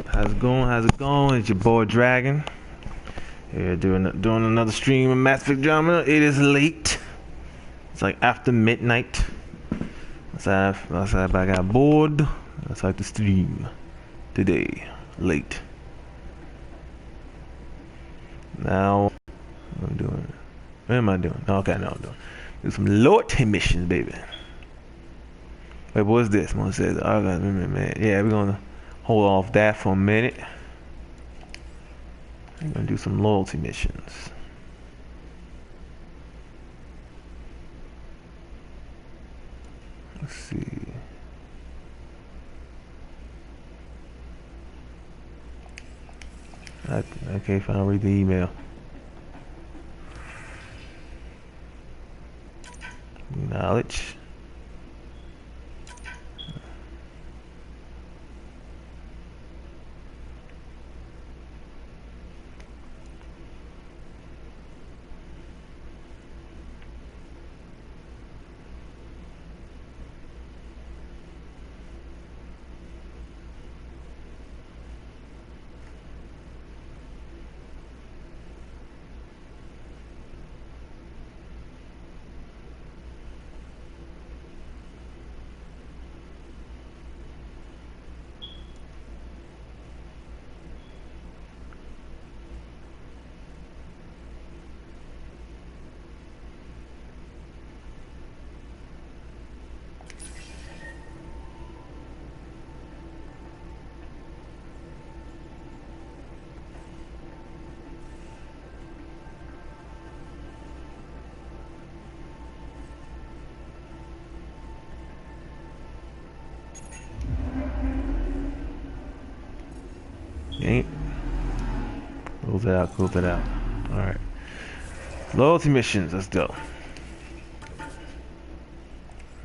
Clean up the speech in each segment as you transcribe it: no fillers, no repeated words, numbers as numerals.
How's it going? How's it going? It's your boy Dragon. Here doing another stream of Mass Effect Drama. It is late. It's like after midnight. I got bored. I decided to stream today. Late. Now I'm doing. What am I doing? Okay, no, I'm doing some loyalty missions, baby. Wait, what's this? I'm gonna say, I got man. Yeah, we're gonna hold off that for a minute. I'm gonna do some loyalty missions. Let's see. Okay, fine. I'll read the email. Knowledge. Ain't. Close it out, close it out. Alright. Loyalty missions, let's go.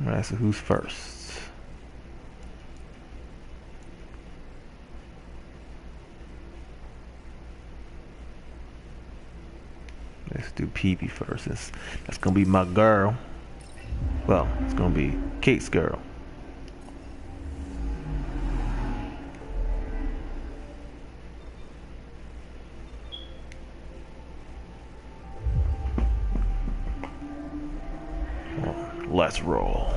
Alright, so who's first? Let's do PP first. That's gonna be my girl. Well, it's gonna be Kate's girl. Let's roll.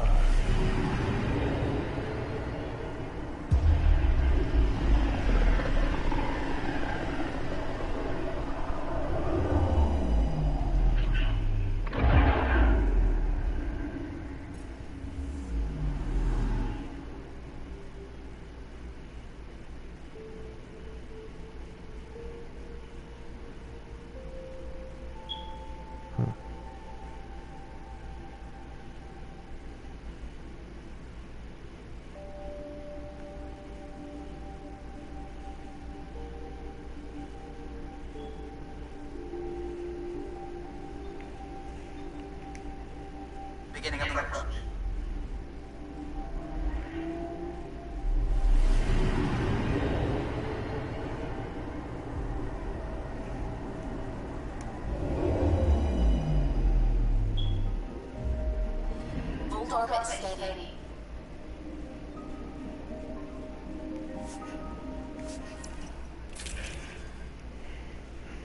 orbit steady.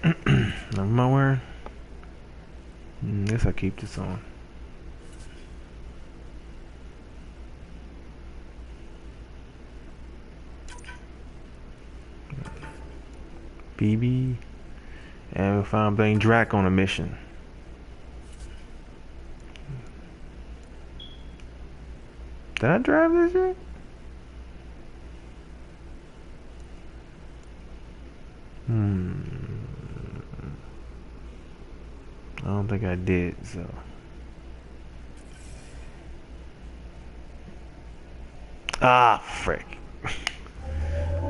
What am I wearing? Guess I keep this on. BB. And we'll find Blaine Drac on a mission. Did I drive this yet? I don't think I did, so. Ah, frick. I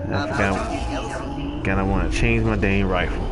forgot. Again, I want to change my dang rifle.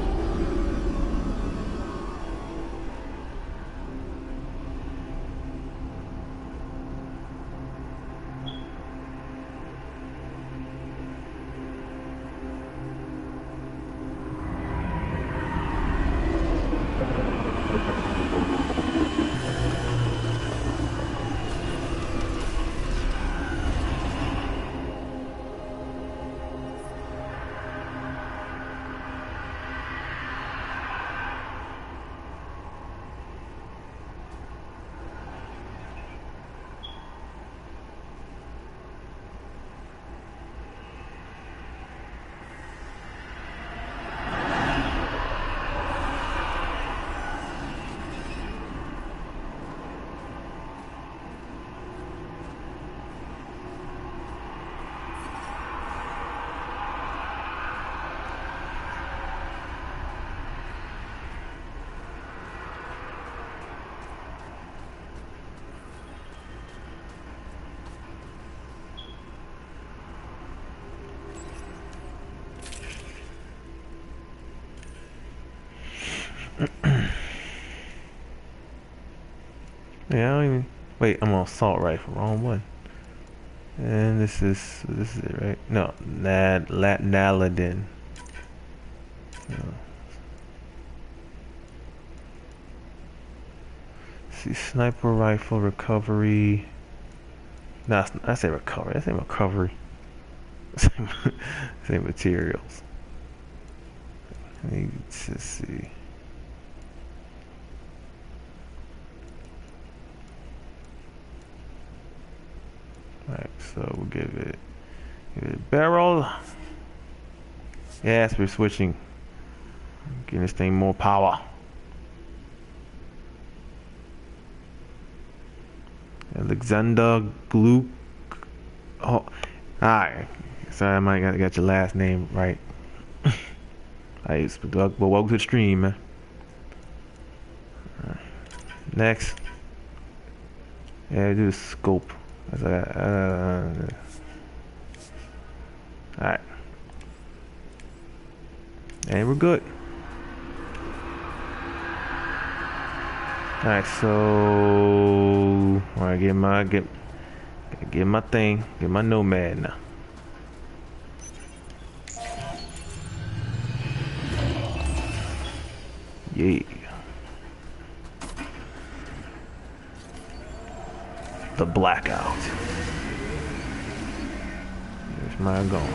Yeah, I don't even. Wait, I'm on assault rifle. Wrong one. And this is it, right? No, Naladin. No. See, sniper rifle recovery. Nah, I say recovery. I say recovery. Same materials. Let's see. Alright, so we'll give it barrel. Yes, we're switching. Getting this thing more power. Alexander Gluck. Oh, alright. Sorry, I might got your last name right. But welcome to the stream, man. Right. Next. Yeah, do the scope. Alright. And we're good. Alright, so alright, get my thing, get my Nomad now. Yeah. The blackout. There's my gun.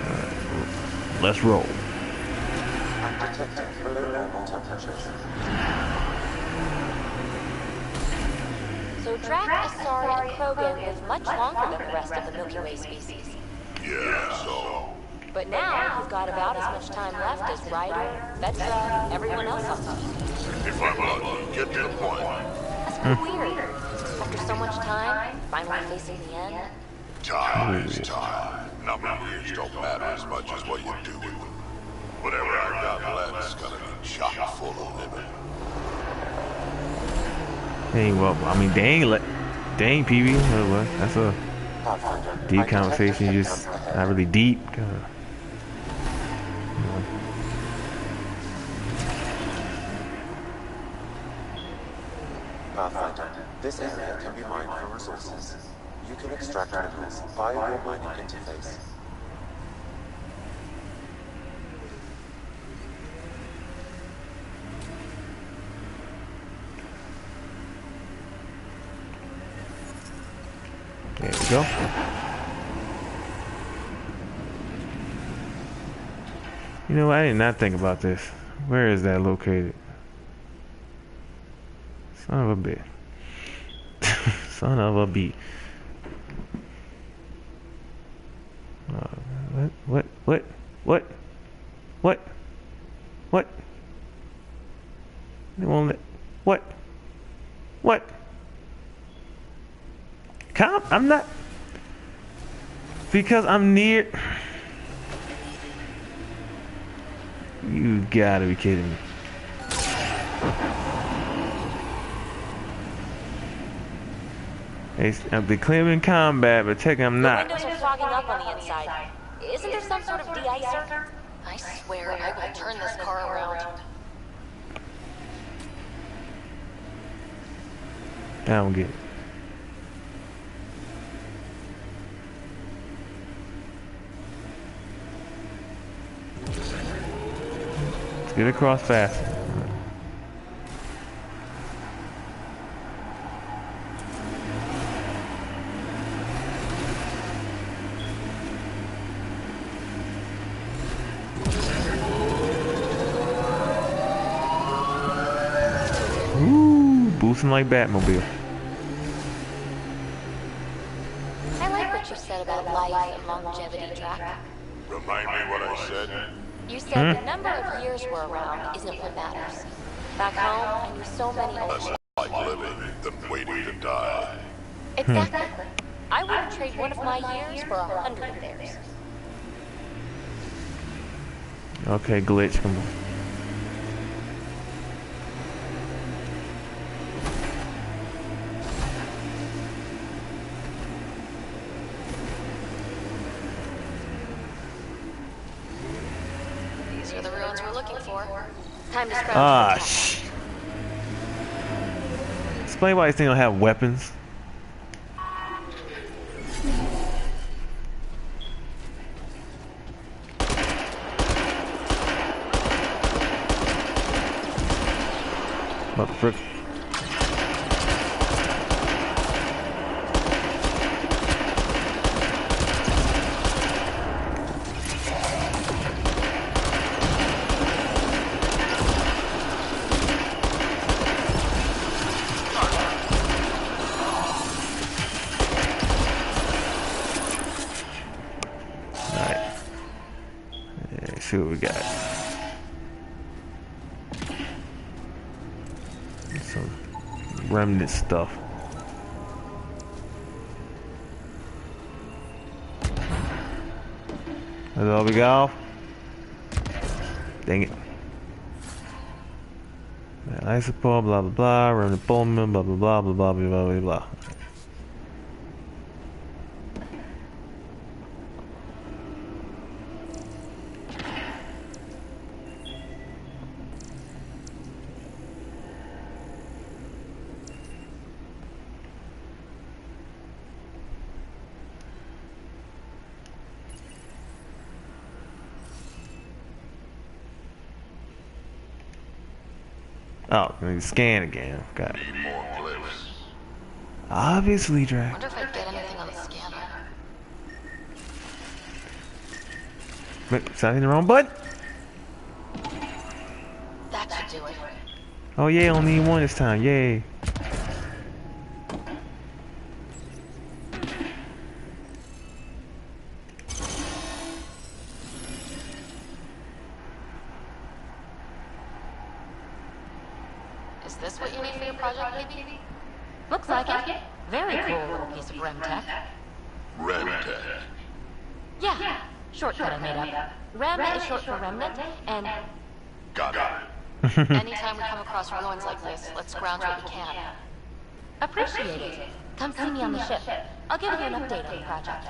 Right, let's roll. So Drac, Asari, and Krogan live much longer than the rest of the Milky Way species. Yeah, so... But now you've got about as much time left as Ryder, Vetra, everyone else on the team. If I'm lucky, get to the point. That's kind of weird. After so much time, finally facing the end. Time is time. Number of years don't matter as much as what you do with them. Whatever I got left is gonna be chock full of living. Hey, well, I mean, dang, PB. What? That's a deep conversation. Just not really deep. Pathfinder, this area can be mined for resources. You can extract minerals via your mining interface. go. You know what? I did not think about this. Where is that located? Son of a bitch. Son of a beat. What? They won't let. What? I'm not. Because I'm near. You gotta be kidding me. I'm declaring combat, but technically I'm not. The windows are fogging up on the inside. Isn't there some sort of de-icer? I swear I will turn this car around. I don't get it. Let's get across fast. Ooh, boosting like Batmobile. I like what you said about life and longevity, Drac. Remind me what I said? You said the number of years we're around isn't what matters. Back home, I knew so many old Less like living than waiting to die. Exactly. I wouldn't trade one of my years for 100 of theirs. Okay, glitch, come on. These are the ruins we're looking for. Time to scrounge. Ah, shh. Explain why this thing don't have weapons. What the frick? Alright. Let's see what we got. Some remnant stuff. That's all we got. Dang it. I suppose blah blah blah, remnant Bowman, blah blah blah blah blah blah blah blah. Oh, let me scan again. Got it. Need more glyphs. Obviously, Drac. Wonder if I get anything on the scanner. Wait, is that in the wrong button? That should do it. Oh yeah, only need one this time. Yay. Is this what you need for your project, baby? Looks like it. Very cool little piece of REM tech. Remtech. Yeah, shortcut I made up. REM is short for remnant, and Got it. anytime we come across ruins like this, let's scrounge what we can. Appreciate it. Come see me on the ship. I'll give you an update on the project.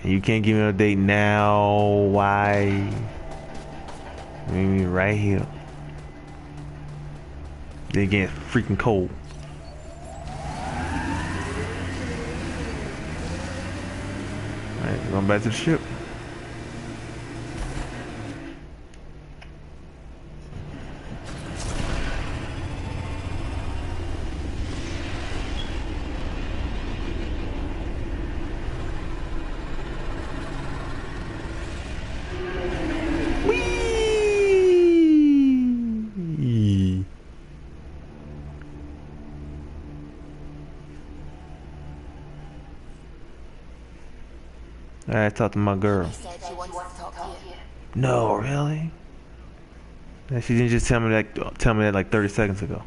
You can't give me an update now. Why? Maybe right here. Then get freaking cold. Alright, going back to the ship. I had to talk to my girl. She said she wants to talk to you. No, really? And she didn't just tell me that like 30 seconds ago.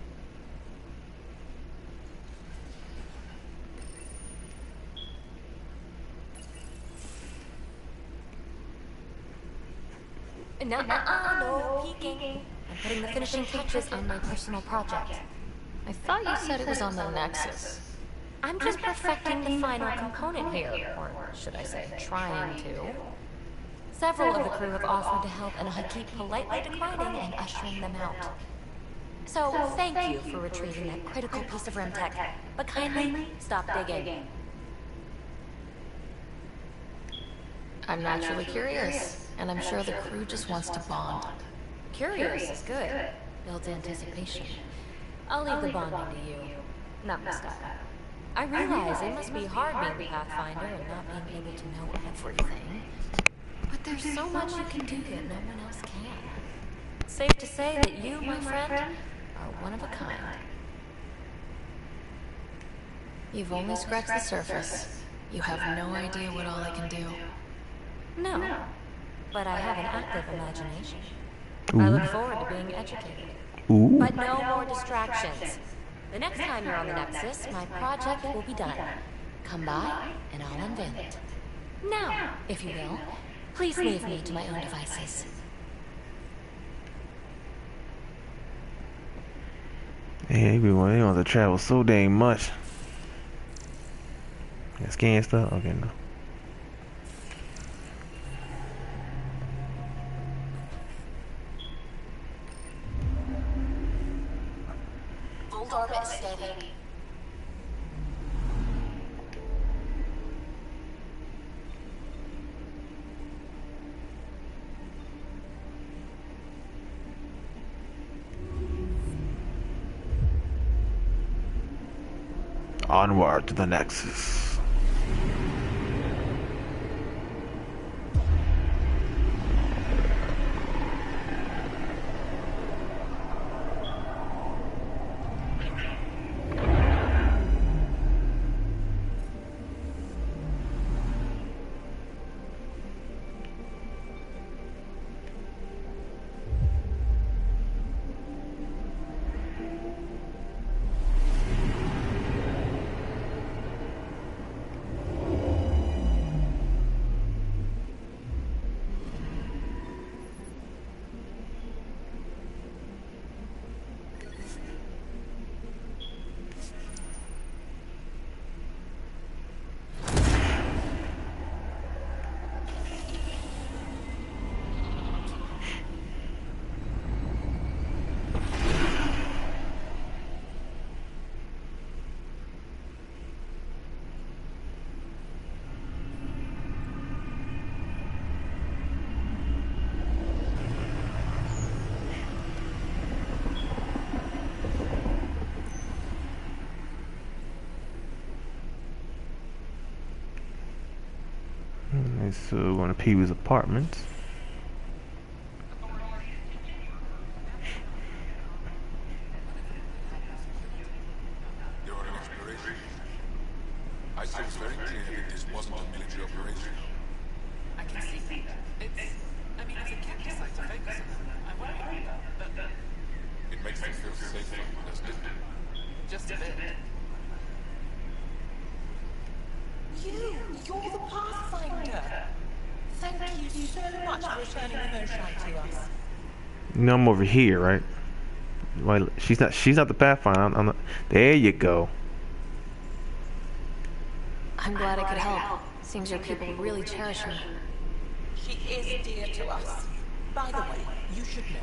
No peeking. I'm putting the finishing touches on my personal project. I thought you said it was on the Nexus. I'm just perfecting the final component here, or should I say, trying to. Several of the crew have offered to help, and I keep politely declining and ushering them out. So, thank you for retrieving that critical piece of REM tech, but kindly stop digging. I'm naturally curious, and I'm sure the crew just wants to bond. Curious is good. Builds anticipation. I'll leave the bonding to you. Namaste. I realize it must be hard being the Pathfinder and not being able to know everything. But there's so much you can do that no one else can. Safe to say that you, my friend, are one of a kind. You've only scratched the surface. You have no idea what all I can do. No, but I have an active imagination. I look forward to being educated. But no more distractions. The next time you're on the Nexus, my project will be done. Come by, and I'll unveil it. Now, if you will, please leave me to my own devices. Yeah, they want to travel so dang much. Yeah, scan stuff? Okay, no. Old orbit is steady. Onward to the Nexus. So we're going to Pee-wee's apartment. You're on an exploration. I said it's very clear that this wasn't a military operation. I can see that. I mean, it's a capture site to focus on. I worry about that, but It makes me feel safer, doesn't it? just a bit. You're the Pathfinder. Thank you so much for returning the moonshine to us. No, I'm over here, right? Wait, she's not the Pathfinder. I'm not, there you go. I'm glad I could help. Seems your people really cherish me. She is dear to us. By the way, you should know.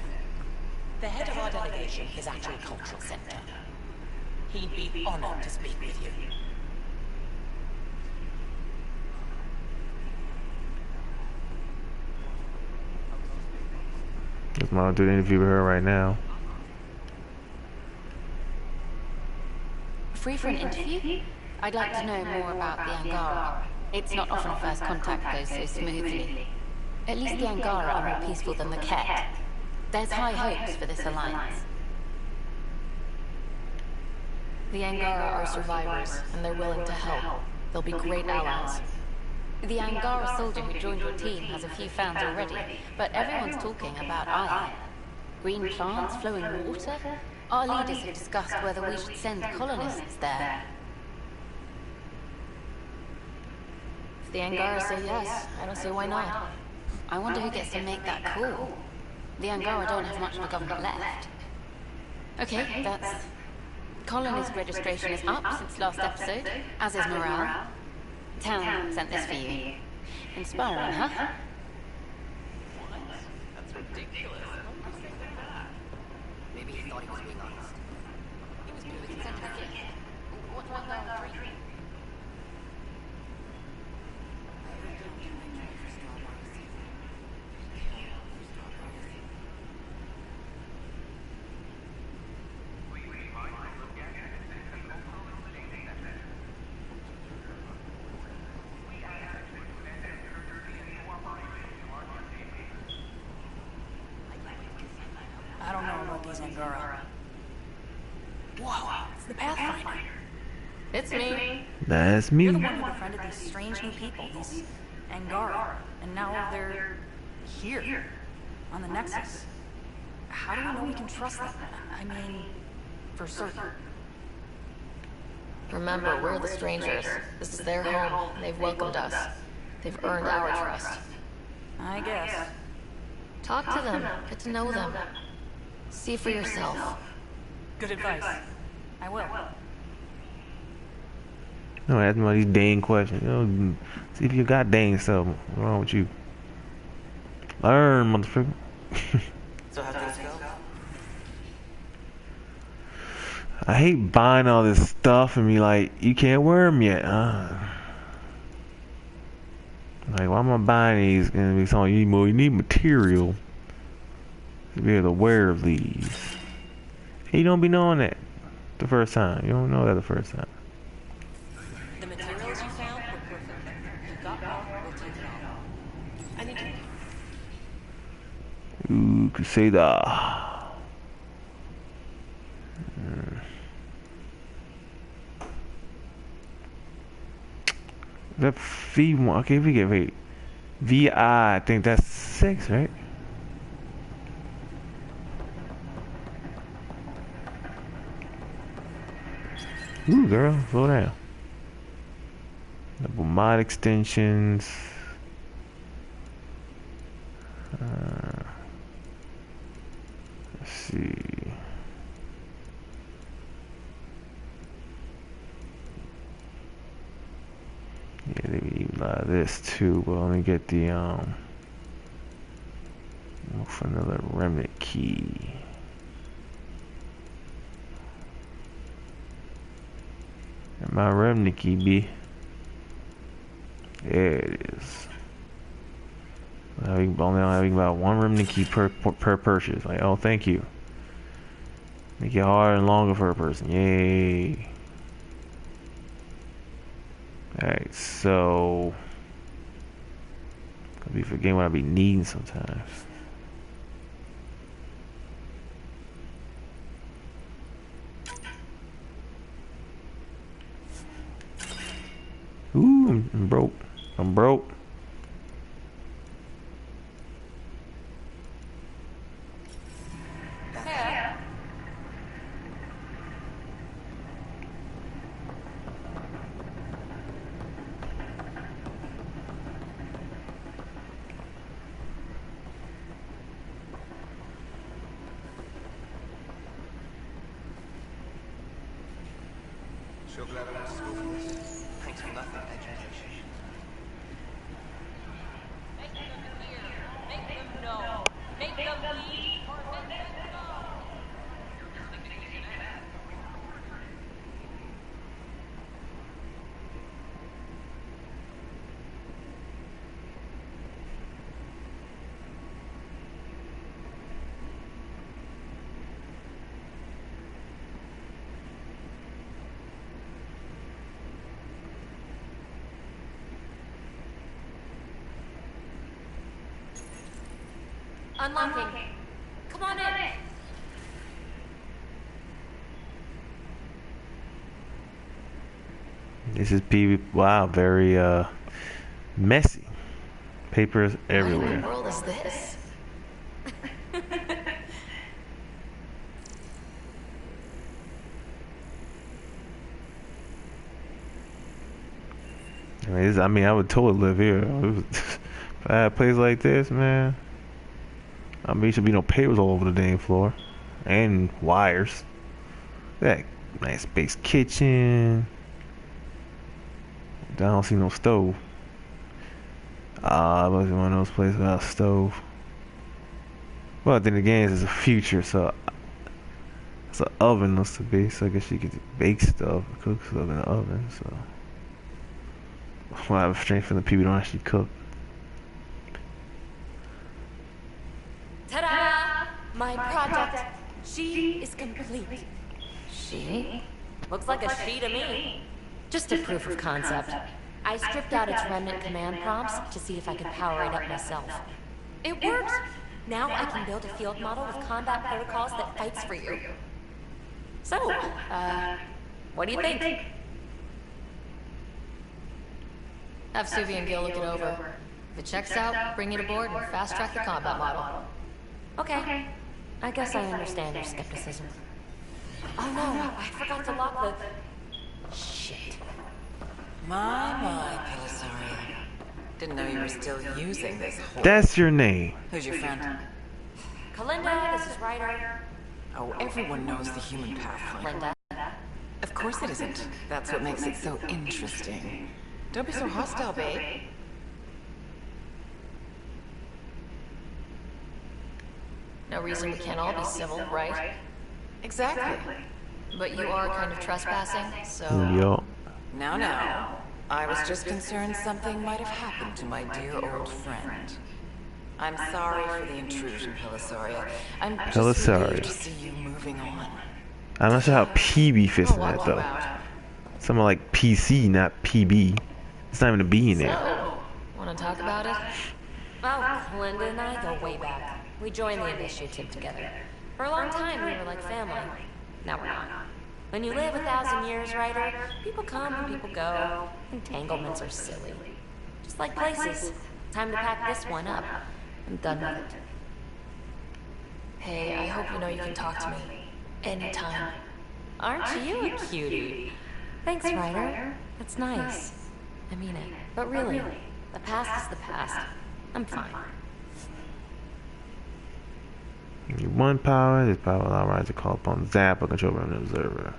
The head of our delegation is at your cultural center. He'd be honored to speak with you. I'm gonna do the interview with her right now. Free for an interview? I'd like to know more about the Angara. It's not often first contact goes so smoothly. At least the Angara are more peaceful than the Ket. There's high hopes for this alliance. The Angara are survivors, and they're willing to help. They'll be great allies. The Angara soldier who joined your team has a few fans already, but everyone's talking about iron. Green plants, flowing water? Our leaders have discussed whether we should send colonists there. If the Angara say yes, I don't see why not. I wonder who gets to make that call. The Angara don't have much of a government left. Okay, that's... Colonist registration is up since last episode, as is morale. Town sent this for you. Inspiring, huh? That's ridiculous. Maybe he thought he was being honest. He was purely consenting to this. What do I know? I don't know about these Angara. Whoa, it's the Pathfinder. It's me. That's You're the me. one who befriended these strange new people, these Angara, and now they're here, on the Nexus. How do we know we can trust them? I mean, for certain. Remember, we're the strangers. This is their home. They've welcomed us. They've earned our trust. I guess. Talk to them. Get to know them. See for yourself. Good advice. I will. Don't ask me all these dang questions. You know, see if you got dang self. What's wrong with you? Learn, motherfucker. So how things go? I hate buying all this stuff and be like, you can't wear them yet. Like, why am I buying these? Gonna be something you need material to be able to wear these. And you don't be knowing that the first time. You don't know that the first time. The materials you found were perfect. You got more, we'll take it all. I need to... Ooh, Crusader. That V1, okay, we get wait. VI, I think that's 6, right? Ooh, girl, slow down. Double mod extensions. Let's see. Yeah, they would use a lot of this too, but let me get the look for another remnant key. And my remnant key be there it is. Only having about one remnant key per purchase. Like, oh, thank you. Make it harder and longer for a person. Yay. Alright, so I'll be forgetting what I be needing sometimes. Ooh, I'm broke. I'm broke. Sure glad I went to school for this. Thanks for nothing, education. Make them hear. Make them know. Make them lead or make them know. Unlocking. Come on in. This is PV. Wow, very Messy. Papers What in everywhere. the world is this? I mean, I would totally live here. If I had a place like this, man. I mean, there should be no papers all over the dang floor. And wires. That nice space kitchen. I don't see no stove. I must be one of those places without a stove. But then again, it's a future, so it's an oven looks to be. So I guess you could bake stuff, cook stuff in the oven. So I have a strange feeling people don't actually cook. Ta-da! My project. She is complete. She? Looks like a she to me. Just a proof of concept. I stripped out its remnant command prompts to see if I could power it up myself. It worked! Now I can build a field model with combat protocols that fights for you. So, what do you think? Have Suvi and Gil look it over. If it checks out, bring it aboard and fast-track the combat model. Okay. I guess I understand your skepticism. Oh no, I forgot to lock the... Shit. My, Pelisaria. Didn't know you were still using this whole... That's your name. Who's your friend? Kalinda, this is Ryder. Oh, everyone knows the human pathfinder. Linda. Of course it isn't. That's what makes it so interesting. Don't be so hostile, babe. No reason we can't all be civil, right? Exactly. But you are kind of trespassing, so... Yo. Now. I was just concerned something might have happened to my dear old friend. I'm sorry for the intrusion, Pelisaria. I'm just relieved to see you moving on. I'm not sure how PB fits in that though. Something like PC, not PB. It's not even a B in there. So, wanna talk about it? Oh, Linda and I go way back. We joined the initiative together. For a long time, we were like family. Now we're not. When you live 1,000 years, Ryder, people come and people go. Entanglements are silly. Just like places. Time to pack this one up. I'm done with it. Hey, I hope you know you can talk to me. Anytime. Aren't you a cutie? Thanks, Ryder. That's nice. I mean it. But really, the past is the past. I'm fine. One power, this power allow Ryder to call upon Zap or control from an observer.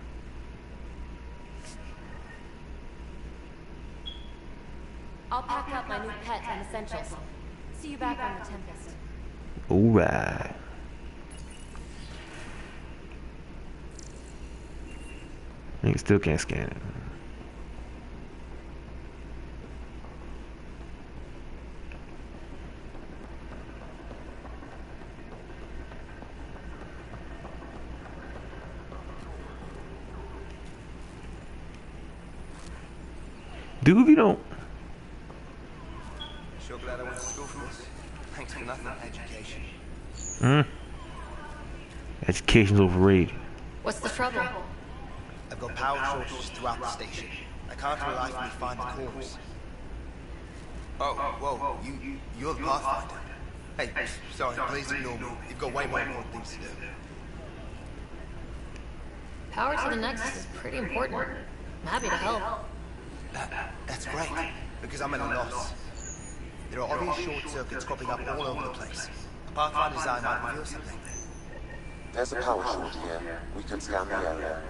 I'll pack up my new pet and essentials. See you back on the Tempest. Alright. You still can't scan it. Dude, you don't. Sure glad I went to school for this. Thanks for nothing, education. Education's overrated. What's the trouble? I've got power shortages throughout the station. I can't for the life of me find the cause. Oh, whoa, you're the Pathfinder. Hey, sorry, please ignore me. You've got way more important things to do. Power to the Nexus is pretty important. I'm happy to help. That's great, because I'm at a loss. There are obvious short circuits cropping up all over the place. A Pathfinder design might reveal something. There's a power short here. We can scan the area.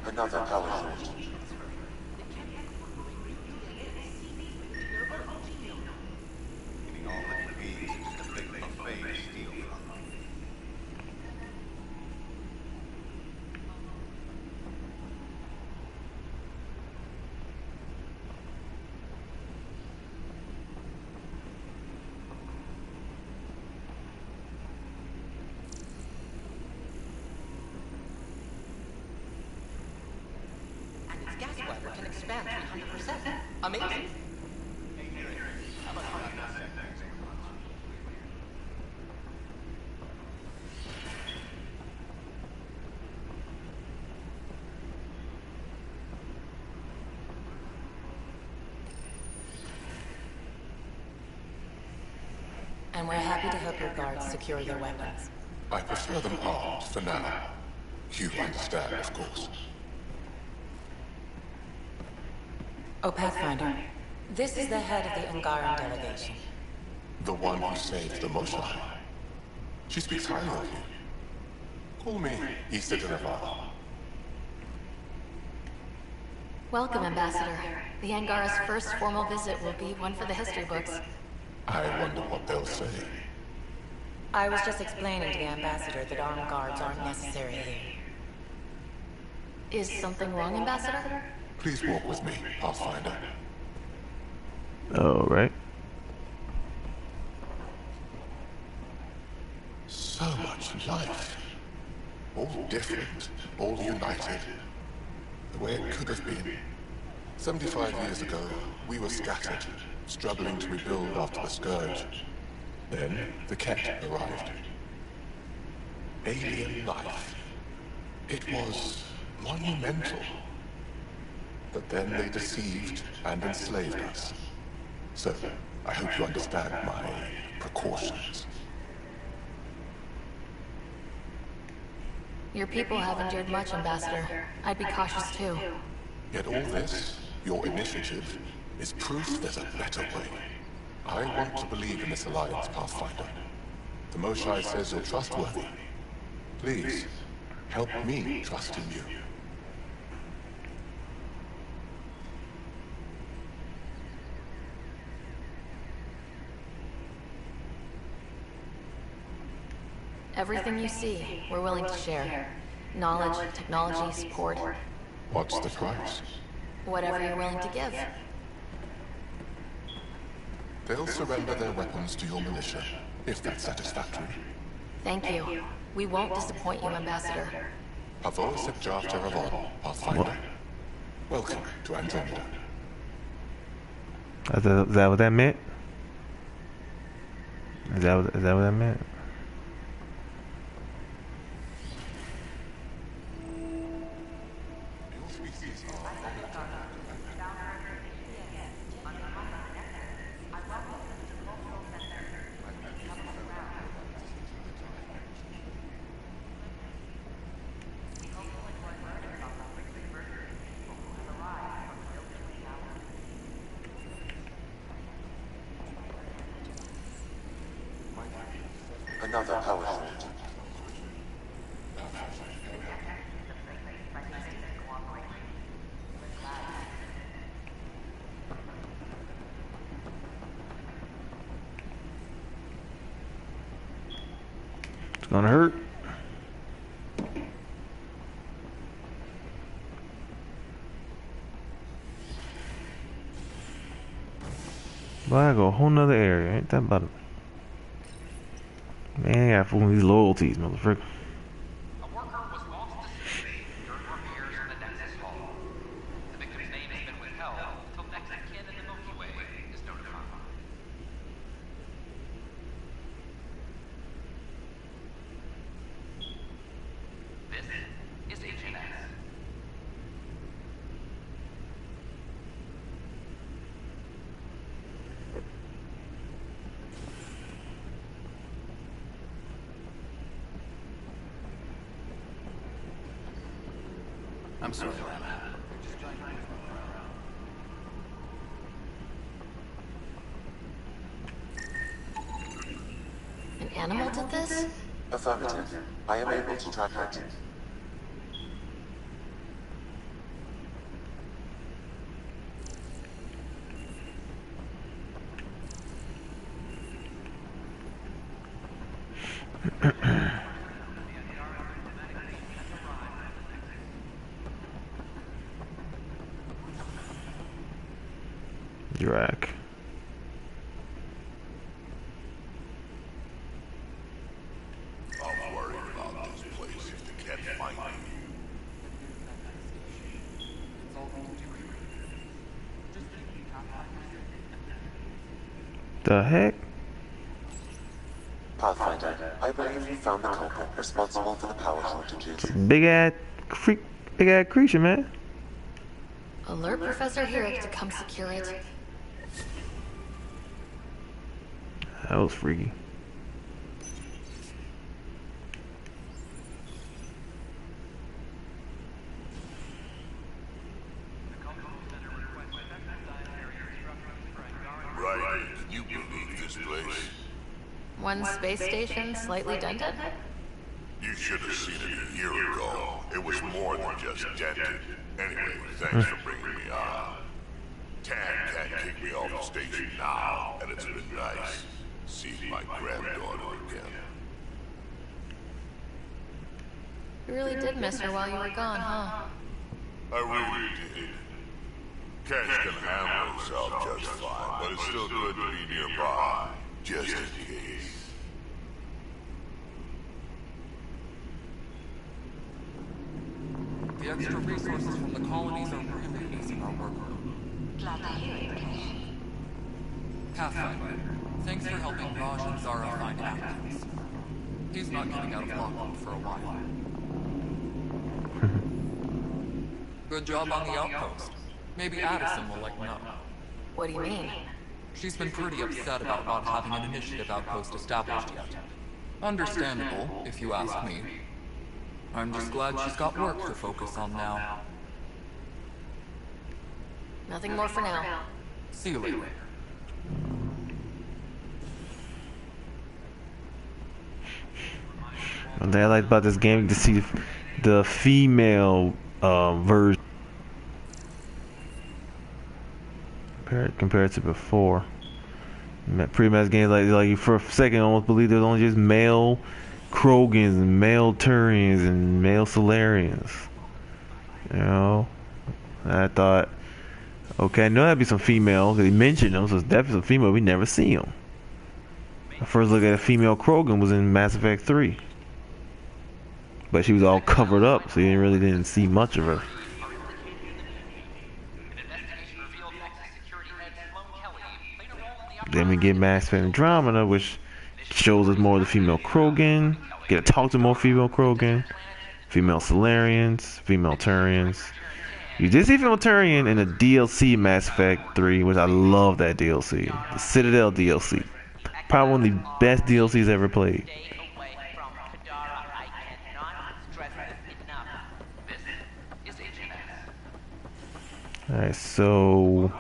Another power short. Gas weapon can expand 300%. Amazing. and we're happy to help your guards secure their weapons. I prefer them armed for now. You understand, of course. Oh, Pathfinder, this is the head of the Angaran delegation. The one who saved the Moshai. She speaks highly of you. Call me Easter de Navarre. Welcome, Ambassador. The Angara's first formal visit will be one for the history books. I wonder what they'll say. I was just explaining to the Ambassador that armed guards aren't necessary here. Is something wrong, Ambassador? Please walk with me, Pathfinder. All right. So much life. All different, all united. The way it could have been. 75 years ago, we were scattered, struggling to rebuild after the Scourge. Then, the Ket arrived. Alien life. It was monumental. But then they deceived and enslaved us. So, I hope you understand my precautions. Your people have endured much, Ambassador. I'd be cautious too. Yet all this, your initiative, is proof there's a better way. I want to believe in this alliance, Pathfinder. The Moshai says you're trustworthy. Please, help me trust in you. Everything you see, we're willing to share. Knowledge, technology, support. What's the price? Whatever you're willing to give. They'll surrender their weapons to your militia, if that's satisfactory. Thank you. We won't disappoint you, Ambassador. Pavor sep Jarter Avon, Pathfinder. Welcome to Andromeda. Is that what that meant? Is that what that meant? Another power shortage. It's gonna hurt. But I go a whole nother area. Ain't that about it? Man, I got fooling these loyalties, motherfucker. A worker was lost to sea during repairs in the Nexus Hall. The victim's name has been withheld until next of kin in the Milky Way is notified. This is Agent X. I'm sorry, Lama. An animal did this? Affirmative. I am able to track it. Drac. I'm worried about this place if the Ket find me. The heck? Pathfinder, I believe you found the culprit responsible for the power shortages. Big ass creature, man. Alert Professor Herrick to come secure it. That was freaky. this place? One space station slightly dented? You should have seen it a year ago. It was more than just dented. Anyway, thanks for bringing me on. Tan can't kick me off the station now, and it's been nice seeing my granddaughter again. You really did miss her while you were gone, huh? I really did. Cash can handle himself just fine, but it's still good to be nearby, just in case. The extra resources from the colonies are really easing our workload. Glad to hear it, Cash. Pathfinder, thanks for helping Raj and Zara find Atkins. He's not getting out of Lockwood for a while. Good job on the outpost. Maybe Addison will lighten up. What do you mean? She's been pretty upset about not having an initiative outpost established yet. Understandable, if you ask me. I'm just glad she's got work to focus on now. Nothing more for now. See you later. One thing I like about this game is to see the female version compared to before. Pre-match games like you for a second almost believe there's only just male Krogans and male Turians and male Solarians. You know, I thought, okay, I know that'd be some female. They mentioned them, so it's definitely some female. We never see them. The first look at a female Krogan was in Mass Effect 3, but she was all covered up, so you really didn't see much of her. Then we get Mass Effect Andromeda, which shows us more of the female Krogan. Get to talk to more female Krogan, female Solarians, female Turians. You did see female Turian in the DLC Mass Effect 3, which I love that DLC. The Citadel DLC. Probably one of the best DLCs ever played. Alright, so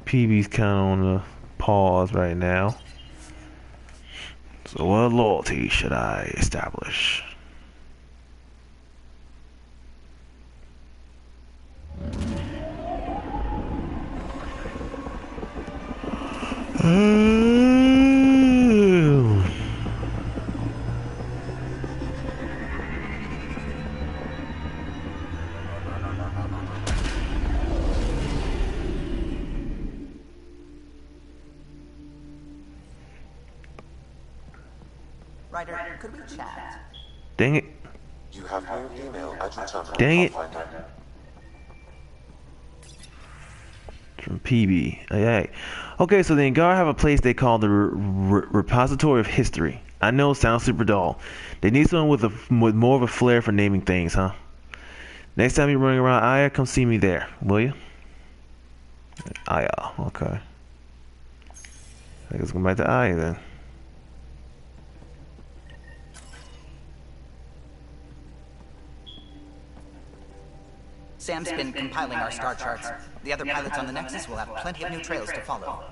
PB's kind of on the pause right now. So what loyalty should I establish? Ryder, could we chat? Dang it. You have no email at your terminal. Dang it. Pathfinder. From PB. Hey. Okay, so the Angar have a place they call the Repository of History. I know it sounds super dull. They need someone with more of a flair for naming things, huh? Next time you're running around Aya, come see me there, will you? Aya, okay. I guess go back to Aya then. Sam's been compiling our star charts. The other pilots on the Nexus will have plenty of new trails to follow.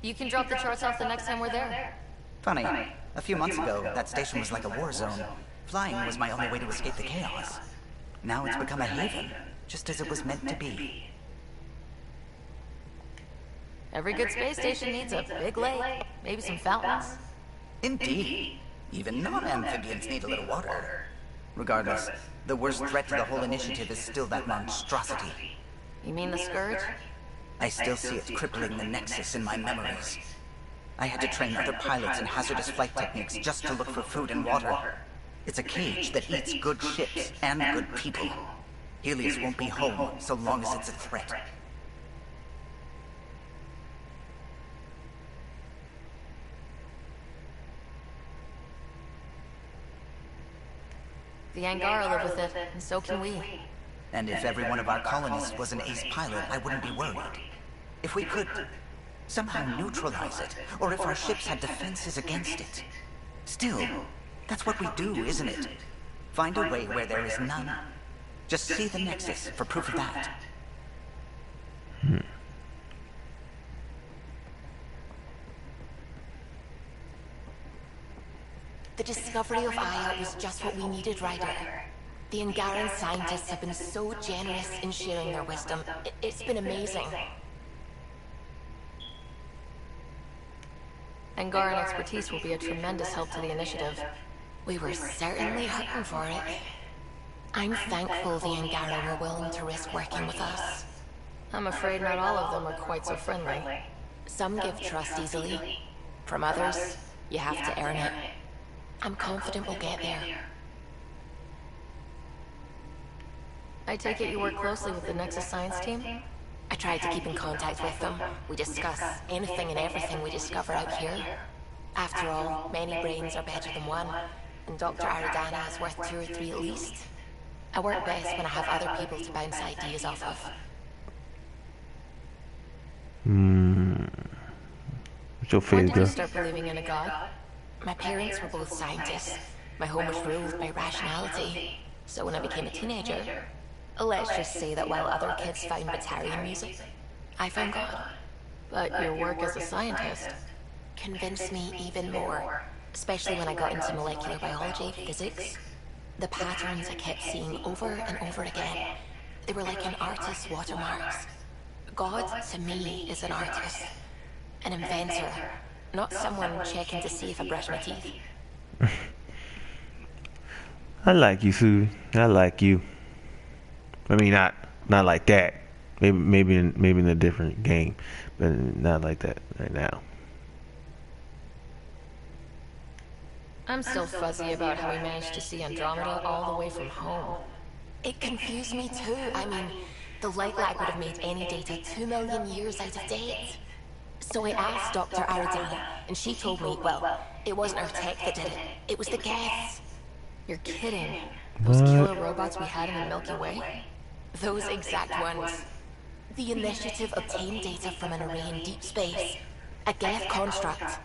You can drop the charts off the next time we're there. Funny, a few months ago, that station was like a war zone. Flying was my only way to escape the chaos. Now it's become a haven, just as it was meant to be. Every good space station needs a big lake, maybe some fountains. Indeed. Even non-amphibians need a little water. Regardless, the worst threat to the whole initiative is still that monstrosity. You mean the Scourge? I still see it crippling the Nexus in my memories. I had to train other pilots in hazardous flight techniques just to look for food and water. It's a cage that eats good ships and good people. Helios won't be home so long as it's a threat. The Angara live with it, and so can we. And if every one of our colonists was an ace pilot, I wouldn't be worried. If we could somehow neutralize it, or if our ships had defenses against it. Still, that's what we do, isn't it? Find a way where there is none. Just see the Nexus for proof of that. The discovery of Aya was just what we needed, Ryder. The Angaran scientists have been so generous in sharing their wisdom. It's been amazing. Angaran expertise will be a tremendous help to the initiative. We were certainly hoping for it. I'm thankful the Angara were willing to risk working with us. I'm afraid not all of them are quite so friendly. Some give trust easily. From others, you have to earn it. I'm confident we'll get there. I take it you work closely with the Nexus Science team? I tried to keep in contact with them. We discuss anything and everything we discover out here. After all, many brains are better than one, and Dr. Aridana is worth 2 or 3 at least. I work best when I have other people to bounce ideas off of. What's your When favorite? did you start believing in a god? My parents were both scientists. My home was ruled by rationality. So when I became a teenager, let's just say that while other kids found Batarian music, I found God. But your work as a scientist Convinced me even more, especially when I got into molecular biology, physics. The patterns I kept seeing over and over again, they were like an artist's watermarks. God, to me, is an artist. An inventor, not someone checking to see if I brush my teeth. I like you, Sue. I like you. I mean, not like that. Maybe in a different game, but not like that right now. I'm still fuzzy about how we managed to see Andromeda all the way from home. It confused me too. I mean, the light lag would have made any data 2 million years out of date. So I asked Dr. Aridana, and she told me, well, it wasn't our tech that did it. It was the Geths. You're kidding. Those killer robots we had in the Milky Way? Those exact ones. The initiative obtained data from an array in deep space. A Geth construct.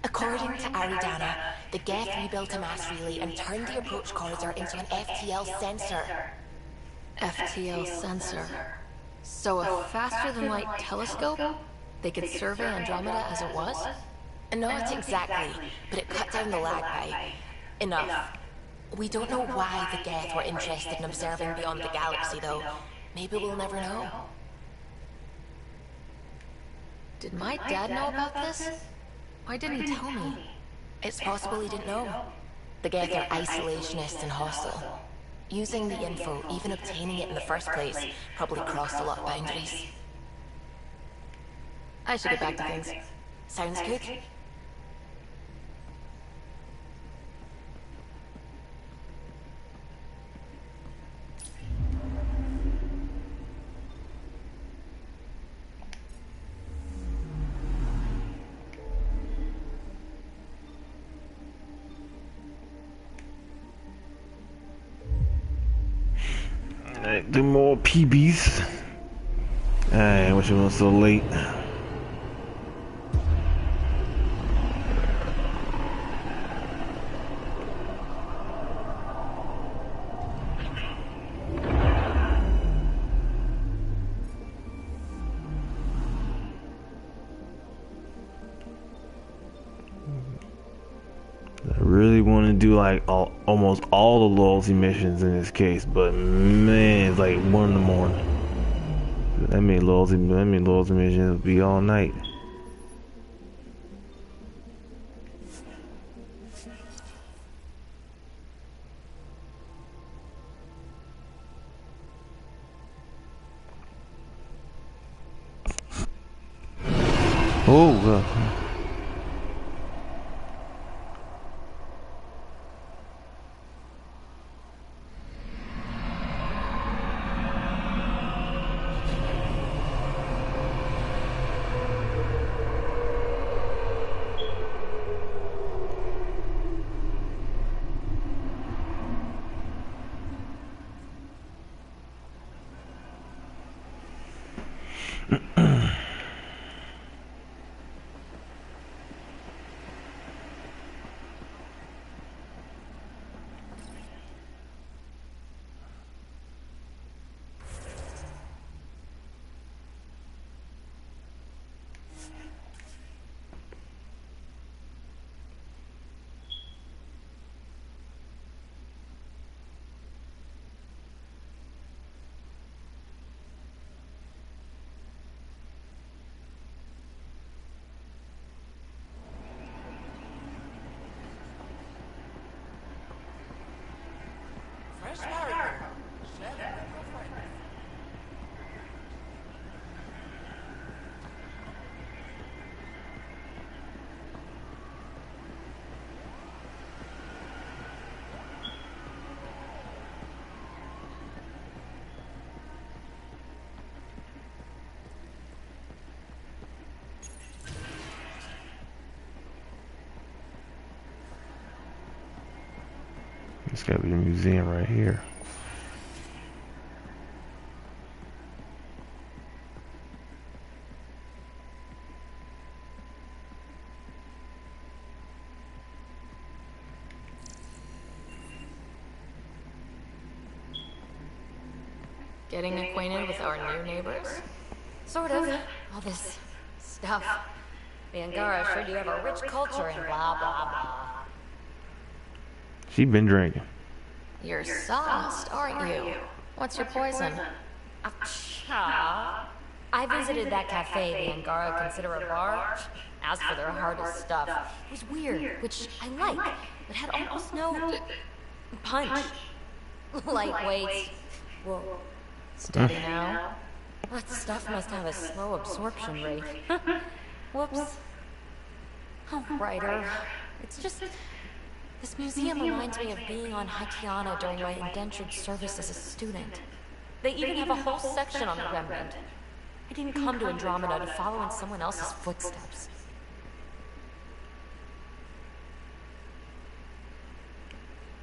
According to Aridana, the Geth rebuilt a mass relay and turned the approach corridor into an FTL sensor. FTL sensor. So a faster-than-light telescope? They could survey Andromeda as it was? Not exactly, but it cut down the lag by enough. We don't know why the Geth were interested in observing beyond the galaxy, though. Maybe we'll never know. Did my dad know about this? Why didn't he tell me? It's possible he didn't know. The Geth are isolationist and hostile. Using the info, even obtaining it in the first place, probably crossed a lot of boundaries. I should get back to things. Sounds good. Alright, do more PBs. I wish it was so late. I really want to do like almost all the loyalty missions in this case, but man, it's like 1 in the morning. That mean loyalty missions will be all night. Oh, God. This gotta be the museum right here. Getting acquainted with our new neighbors? Sort of. All this stuff. The Angara sure do have a rich culture and blah, blah, blah. She been drinking. You're sauced, aren't you? What's your poison? I visited that cafe the Angara consider a bar. As for their hardest stuff, it was weird, which I like, but had almost no punch. Lightweight. Whoa. Steady now. That stuff must have a slow absorption rate. Whoops. Oh, writer. It's just... This museum reminds me of being on Haitiana during my indentured service as a student. They even have a whole section on the remnant. I didn't come to Andromeda to follow in someone else's footsteps.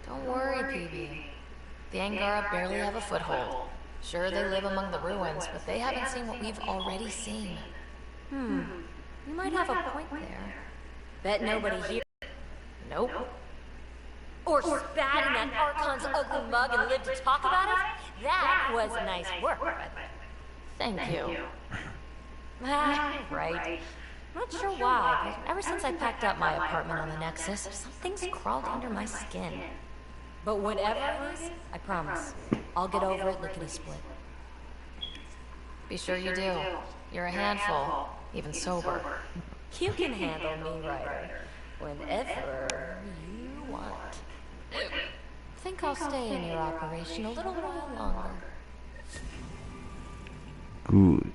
Don't worry, PB. The Angara barely have a foothold. Sure, they live among the ruins, but they haven't seen what we've already seen. You might have a point there. Bet nobody here... Nope. Or spat in that Archon's ugly mug and lived to talk about it? That was nice work, but... Thank you. Right. Not sure why, but ever since I packed up my apartment on the Nexus, something's crawled under my skin. But whatever it is, I promise, I'll get over it lickety-split. Be sure you do. You're a handful, even sober. You can handle me, Ryder, whenever you want. Think I'll stay in your operation a little while longer. Good.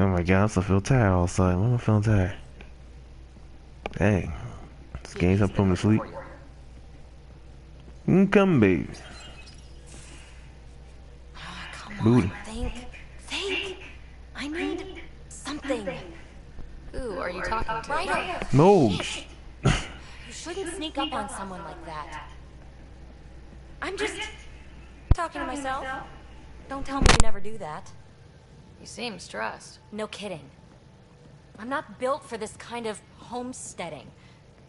Oh my god, I still feel tired all of a sudden. Why am I feeling tired? Dang. This game's up putting me to sleep. Come, baby. Come on, think. I need something. Who are you talking to? Ryder! No. You shouldn't sneak up on someone like that. I'm just talking to myself. Don't tell me you never do that. You seem stressed. No kidding. I'm not built for this kind of homesteading.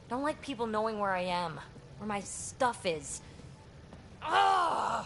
Don't like people knowing where I am, where my stuff is. Ugh!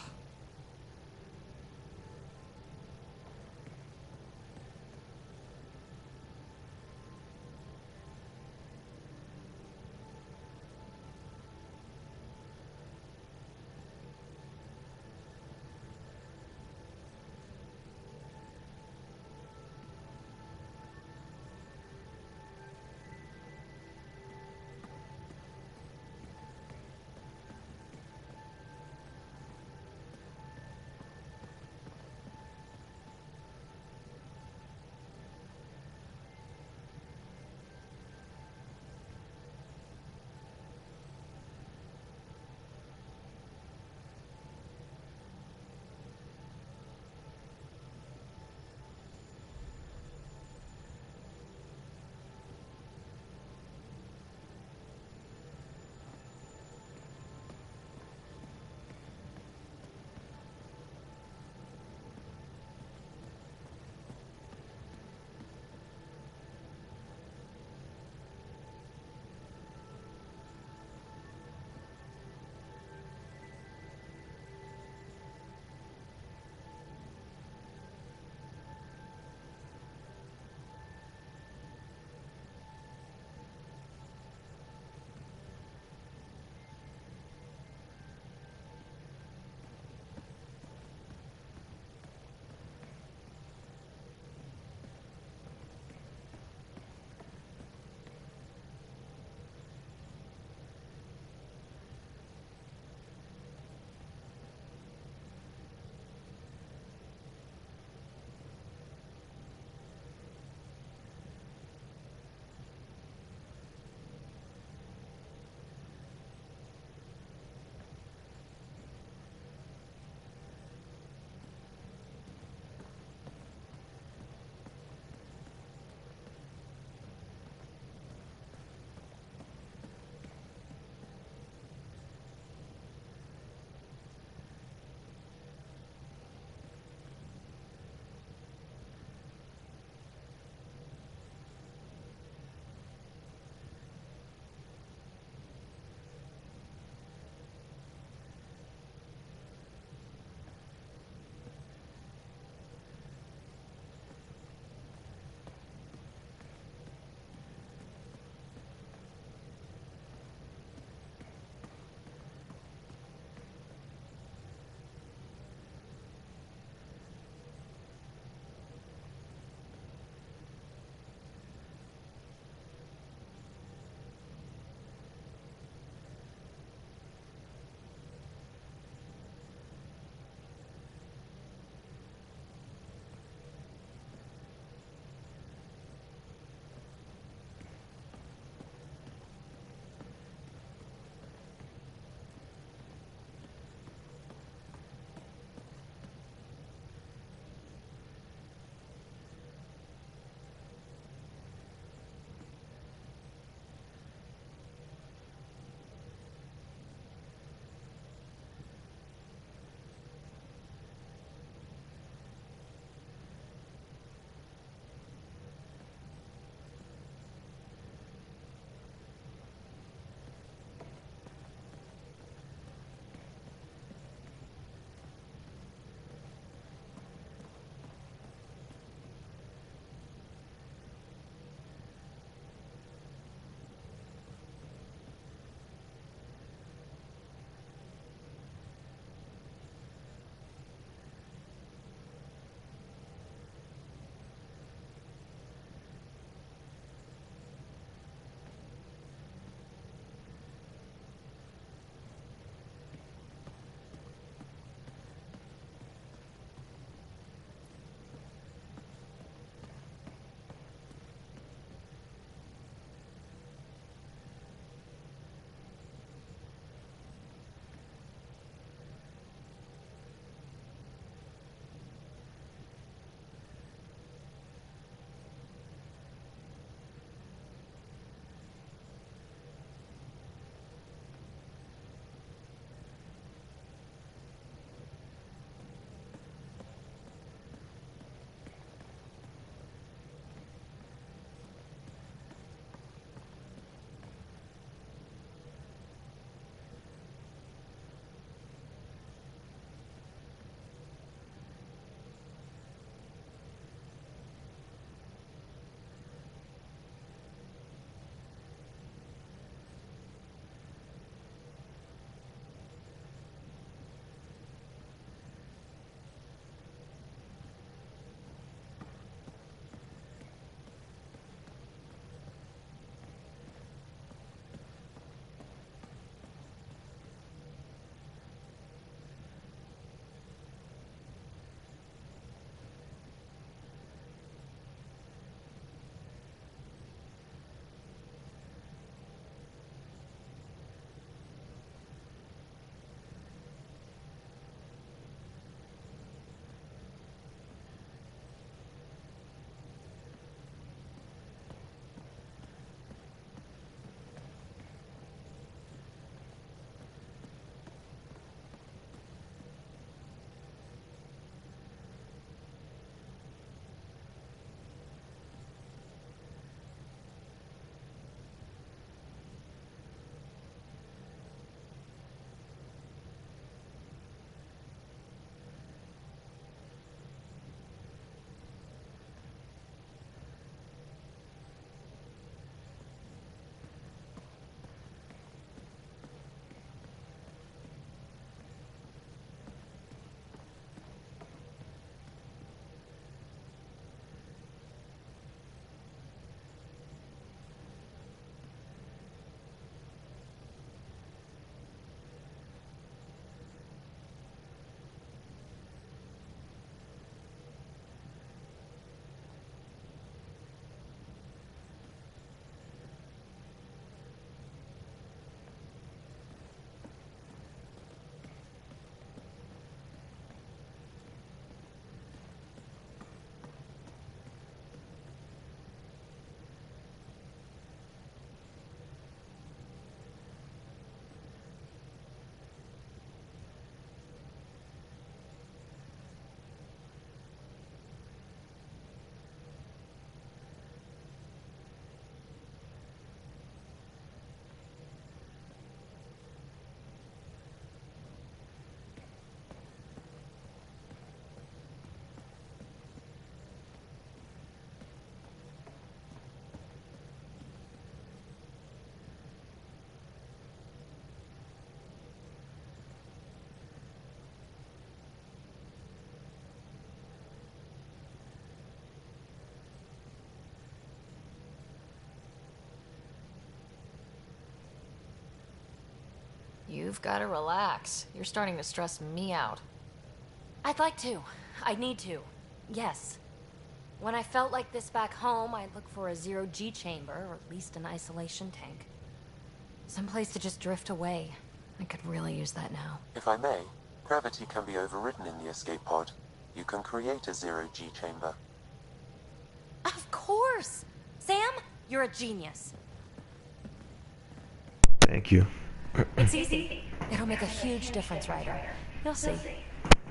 You've got to relax. You're starting to stress me out. I'd like to. I need to. Yes. When I felt like this back home, I'd look for a zero-G chamber, or at least an isolation tank. Someplace to just drift away. I could really use that now. If I may, gravity can be overridden in the escape pod. You can create a zero-G chamber. Of course! Sam, you're a genius. Thank you. It's easy. It'll make a huge difference, Ryder. You'll see.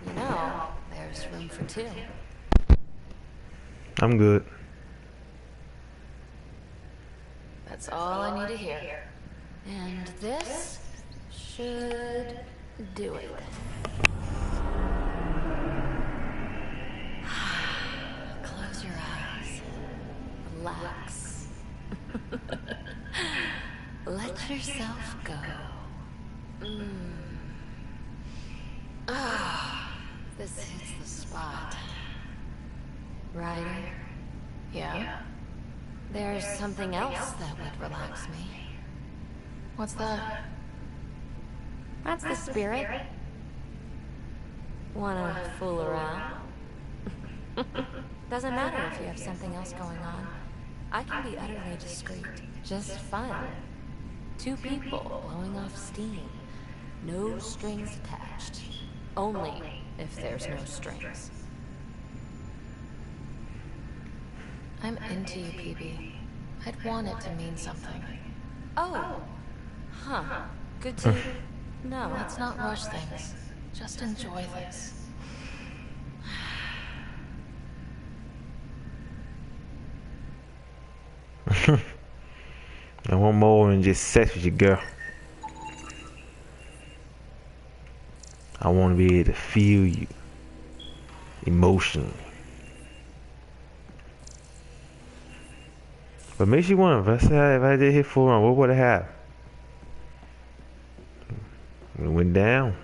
You know, there's room for two. I'm good. That's all I need to hear. And this should do it. Close your eyes. Relax. Let yourself go. This hits the spot. Ryder? Yeah? There's something else that would relax me. What's that? That's the spirit. Wanna fool around? Doesn't matter if you have something else going on. I can be utterly discreet. Just fun. Two people blowing off steam. No strings attached. Only if there's no strings. I'm into you, PB. I'd want it to mean something. Oh. Huh. Good to know. Let's not rush things. Just enjoy this. I want more than just sex with you, girl. I want to be able to feel you emotionally. But makes you wonder, if I did hit full on, what would it have? It went down.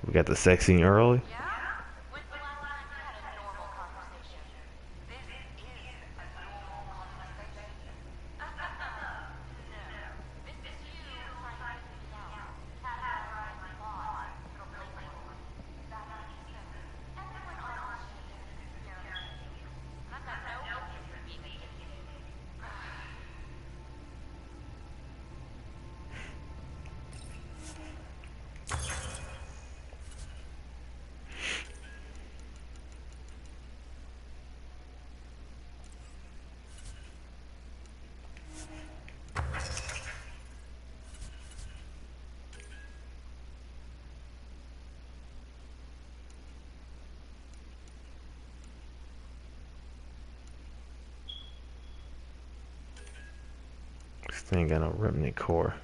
We got the sex scene early. This thing got no remnant core.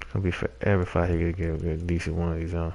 It's gonna be forever if I could get a decent one of these, huh?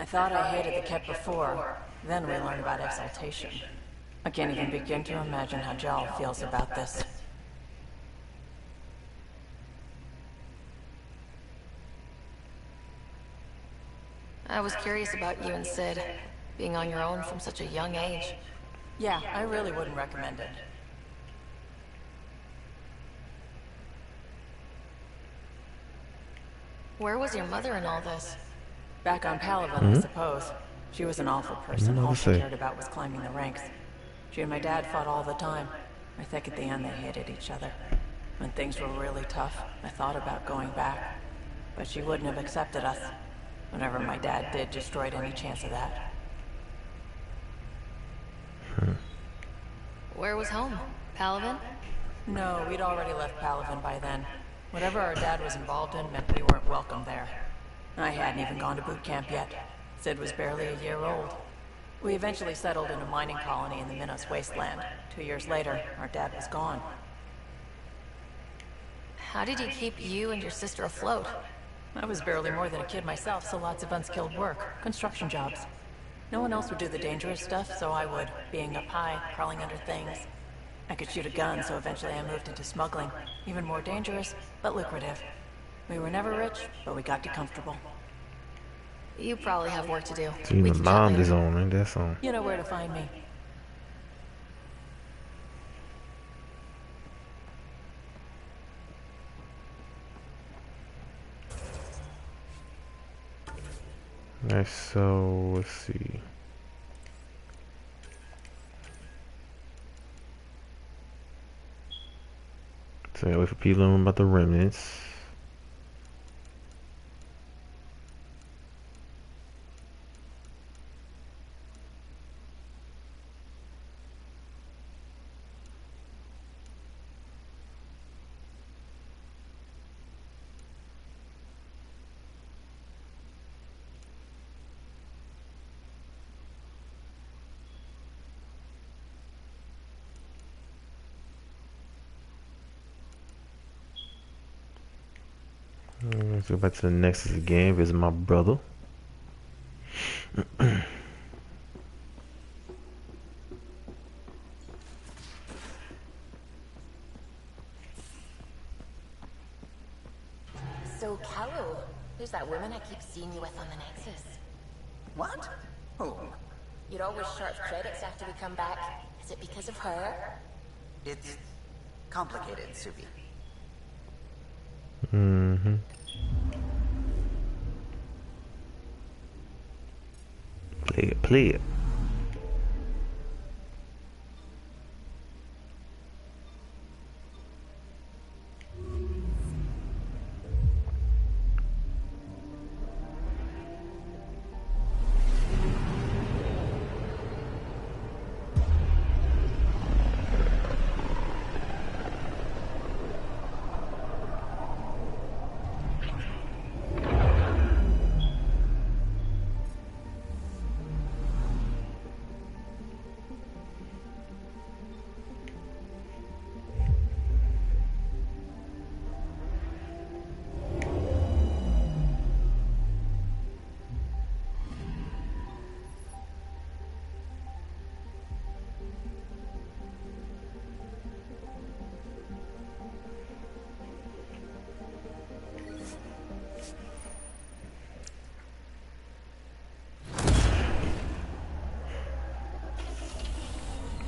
I thought I hated the Kep before, Then we learn about exaltation. I can't even begin to imagine how Jal feels about this. I was curious about you and Sid, being on your own from such a young age. Yeah, I really wouldn't recommend it. Where was your mother in all this? Back on Palaven, I suppose. She was an awful person. All she cared about was climbing the ranks. She and my dad fought all the time. I think at the end they hated each other. When things were really tough, I thought about going back. But she wouldn't have accepted us. Whenever my dad did, destroyed any chance of that. Where was home? Palaven? No, we'd already left Palaven by then. Whatever our dad was involved in meant we weren't welcome there. I hadn't even gone to boot camp yet. Sid was barely a year old. We eventually settled in a mining colony in the Minos wasteland. 2 years later, our dad was gone. How did he keep you and your sister afloat? I was barely more than a kid myself, so lots of unskilled work. Construction jobs. No one else would do the dangerous stuff, so I would, being up high, crawling under things. I could shoot a gun, so eventually I moved into smuggling. Even more dangerous, but lucrative. We were never rich, but we got too comfortable. You probably have work to do. So you the bomb is on, man. That's on. You know where to find me. Nice, so let's see. So I wait for people to learn about the remnants. Let's go back to the Nexus again. Visit my brother. So, Callow, who's that woman I keep seeing you with on the Nexus? What? Who? You're always short of credits after we come back. Is it because of her? It's complicated, Subi. Mm-hmm. Play it, play it.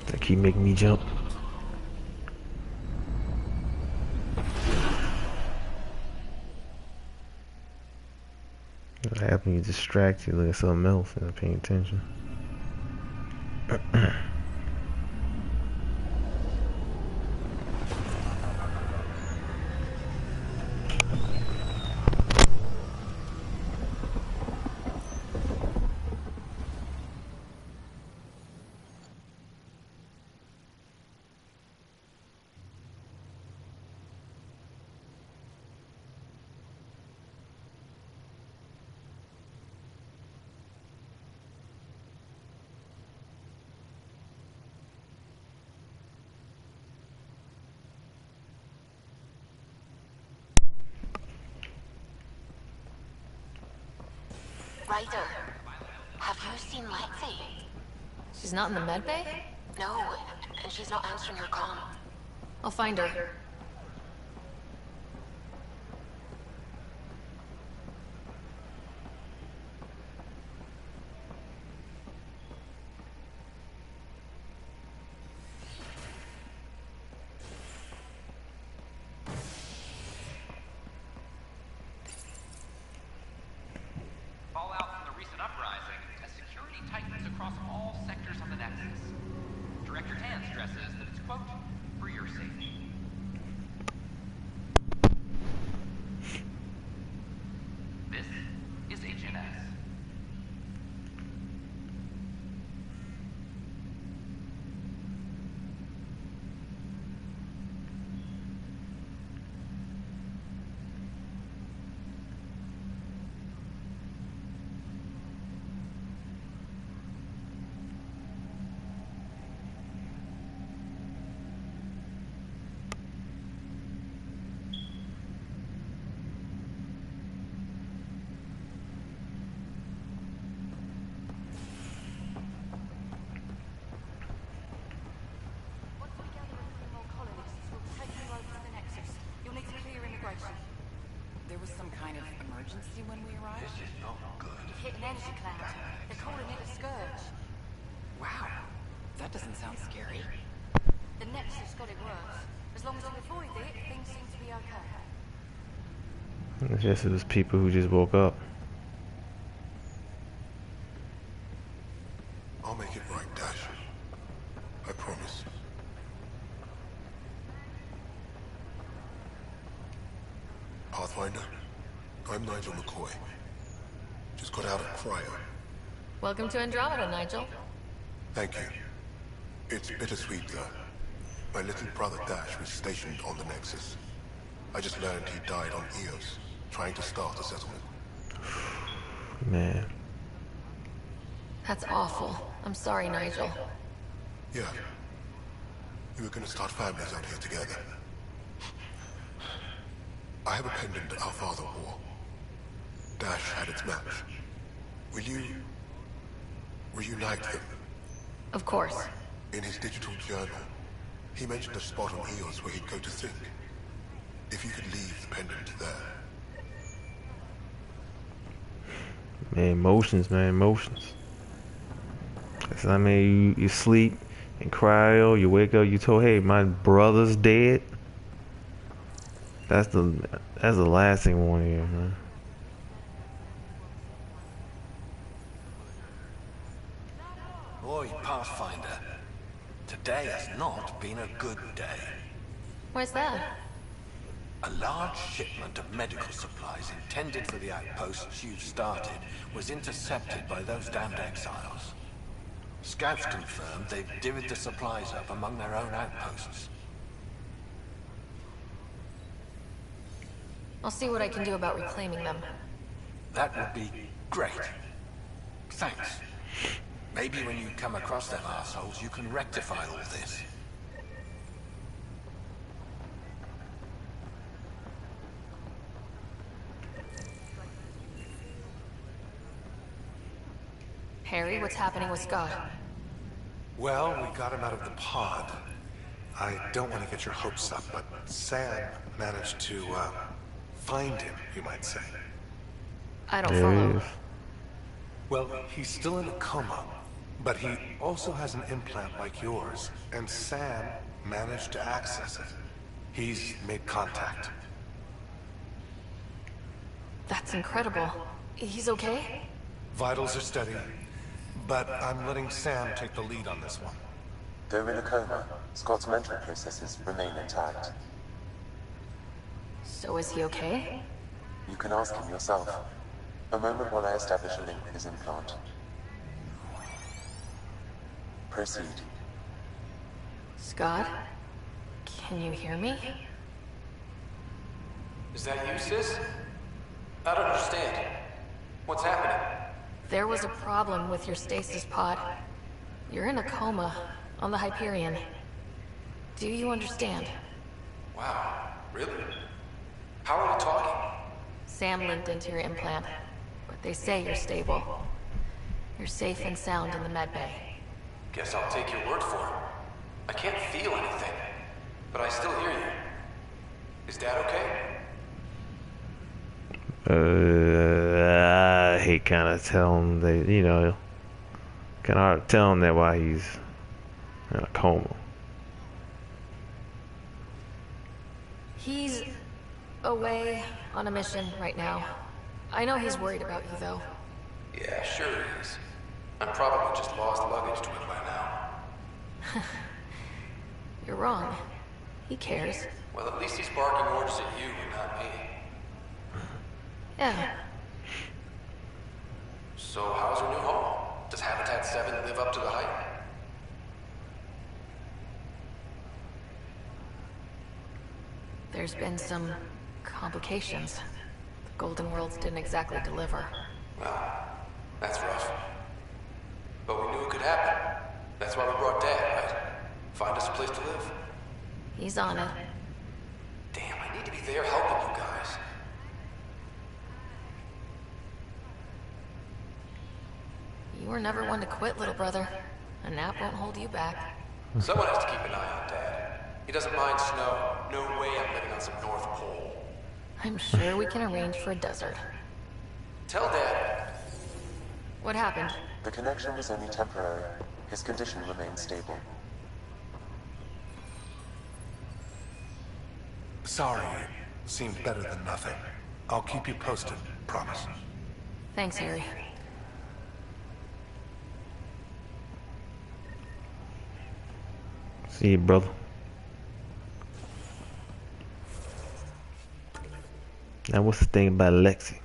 They keep making me jump. What happens when you distract you, look at something else and not paying attention. Ryder, have you seen Lexi? She's not in the med bay? No, and she's not answering her comm. I'll find her. Fallout from the recent uprising has security tightens across all sectors of the Nexus. Director Tan stresses that it's, quote, for your safety. This is HNS. There was some kind of emergency when we arrived? This is not good. Hit an energy cloud. They're calling it a scourge. Wow. That doesn't sound scary. The Nexus got it worse. As long as we avoid it, things seem to be okay. I guess it was people who just woke up. I'll make it right, Dash. I promise. Pathfinder, I'm Nigel McCoy. Just got out of cryo. Welcome to Andromeda, Nigel. Thank you. It's bittersweet, though. My little brother Dash was stationed on the Nexus. I just learned he died on Eos, trying to start a settlement. Man. That's awful. I'm sorry, Nigel. Yeah. We were gonna start families out here together. I have a pendant our father wore. Dash had its match. Will you reunite them? Of course. In his digital journal, he mentioned a spot on Eos where he'd go to think. If you could leave the pendant there. Man, emotions, man, emotions. 'Cause, I mean, you sleep and cryo, you wake up, you told, hey, my brother's dead. That's the last thing we want to hear, man. Boy, Pathfinder, today has not been a good day. Why's that? A large shipment of medical supplies intended for the outposts you've started was intercepted by those damned exiles. Scouts confirmed they've divvied the supplies up among their own outposts. I'll see what I can do about reclaiming them. That would be great. Thanks. Maybe when you come across them assholes, you can rectify all this. Harry, what's happening with Scott? Well, we got him out of the pod. I don't want to get your hopes up, but Sam managed to, find him, you might say. I don't follow. Well, he's still in a coma, but he also has an implant like yours, and Sam managed to access it. He's made contact. That's incredible. He's okay? Vitals are steady, but I'm letting Sam take the lead on this one. Though in a coma, Scott's mental processes remain intact. So is he okay? You can ask him yourself. A moment while I establish a link with his implant. Proceed. Scott? Can you hear me? Is that you, sis? I don't understand. What's happening? There was a problem with your stasis pod. You're in a coma on the Hyperion. Do you understand? Wow, really? How are we talking? Sam linked into your implant, but they say you're stable. You're safe and sound in the medbay. Guess I'll take your word for it. I can't feel anything, but I still hear you. Is Dad okay? I hate kind of telling that, you know, kind of hard to tell him that while he's in a coma. He's away on a mission right now. I know he's worried about you, though. Yeah, sure he is. I'm probably just lost luggage to him by now. You're wrong. He cares. Well, at least he's barking orders at you and not me. Yeah. So how's her new home? Does Habitat 7 live up to the hype? There's been some complications. The Golden Worlds didn't exactly deliver. Well, that's rough. But we knew it could happen. That's why we brought Dad, right? Find us a place to live. He's on it. Damn, I need to be there helping you guys. You were never one to quit, little brother. A nap won't hold you back. Someone has to keep an eye on Dad. He doesn't mind snow. No way I'm living on some North Pole. I'm sure we can arrange for a desert. Tell Dad. What happened? The connection was only temporary. His condition remains stable. Sorry, it seemed better than nothing. I'll keep you posted, promise. Thanks, Harry. See you, brother. Now, what's the thing about Lexi?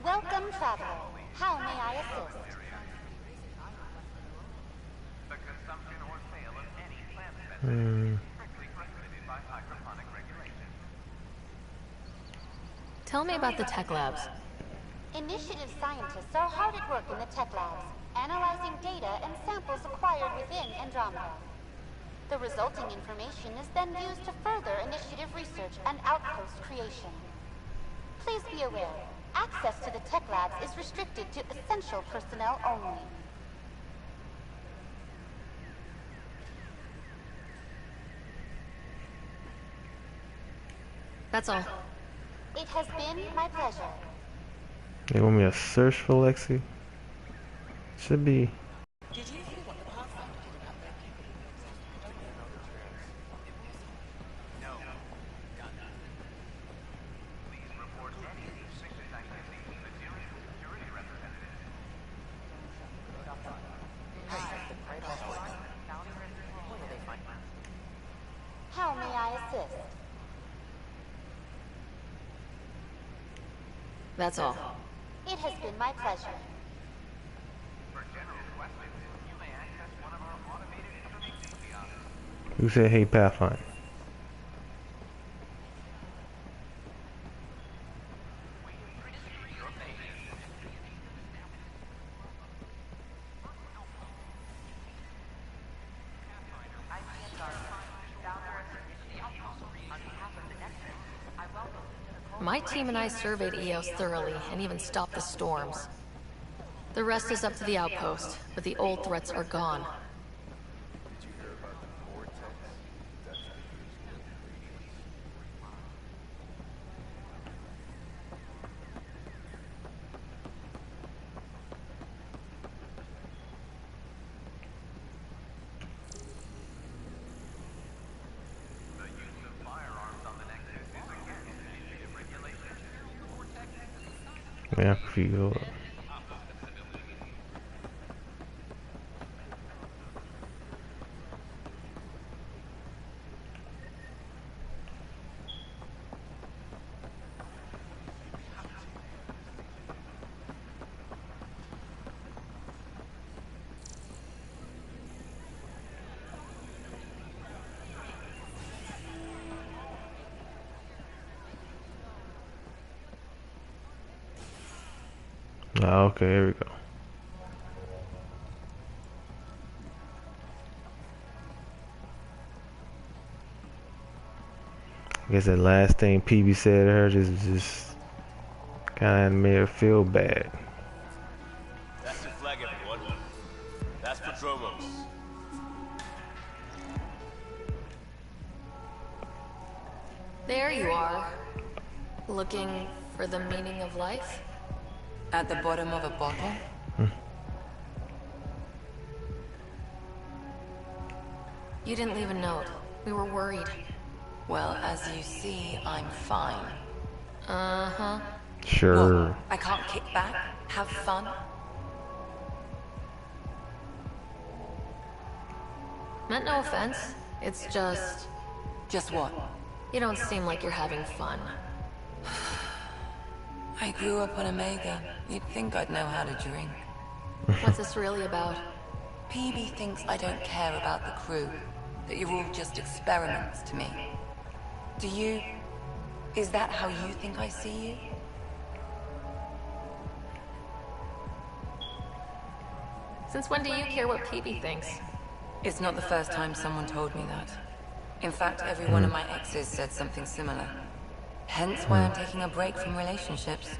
Welcome, traveler. How may I assist? The consumption or sale of any plant specimen is strictly prohibited by hydroponic regulations. Tell me about the tech labs. Initiative scientists are hard at work in the tech labs, analyzing data and samples acquired within Andromeda. The resulting information is then used to further initiative research and outpost creation. Please be aware, access to the tech labs is restricted to essential personnel only. That's all. It has been my pleasure. You want me to search for Lexi? Should be. Did you hear what the Pathfinder did about their people? No. Please report any suspicious activity to the nearest security representative. How may I assist? That's all. It has been my pleasure. For general questions, you may access one of our automated information kiosks. Who said hey Pathfinder? My team and I surveyed EOS thoroughly and even stopped the storms. The rest is up to the outpost, but the old threats are gone. Yeah, I feel. Oh, okay, here we go. I guess the last thing PB said to her just kind of made her feel bad. That's your flag, everyone. That's Prodromos. There you are. Looking for the meaning of life? At the bottom of a bottle? You didn't leave a note. We were worried. Well, as you see, I'm fine. Uh-huh. Sure. What? I can't kick back? Have fun? Meant no offense. It's just... Just what? You don't seem like you're having fun. I grew up on Omega. You'd think I'd know how to drink. What's this really about? PB thinks I don't care about the crew. That you're all just experiments to me. Do you... Is that how you think I see you? Since when do you care what PB thinks? It's not the first time someone told me that. In fact, every one of my exes said something similar. Hence why I'm taking a break from relationships.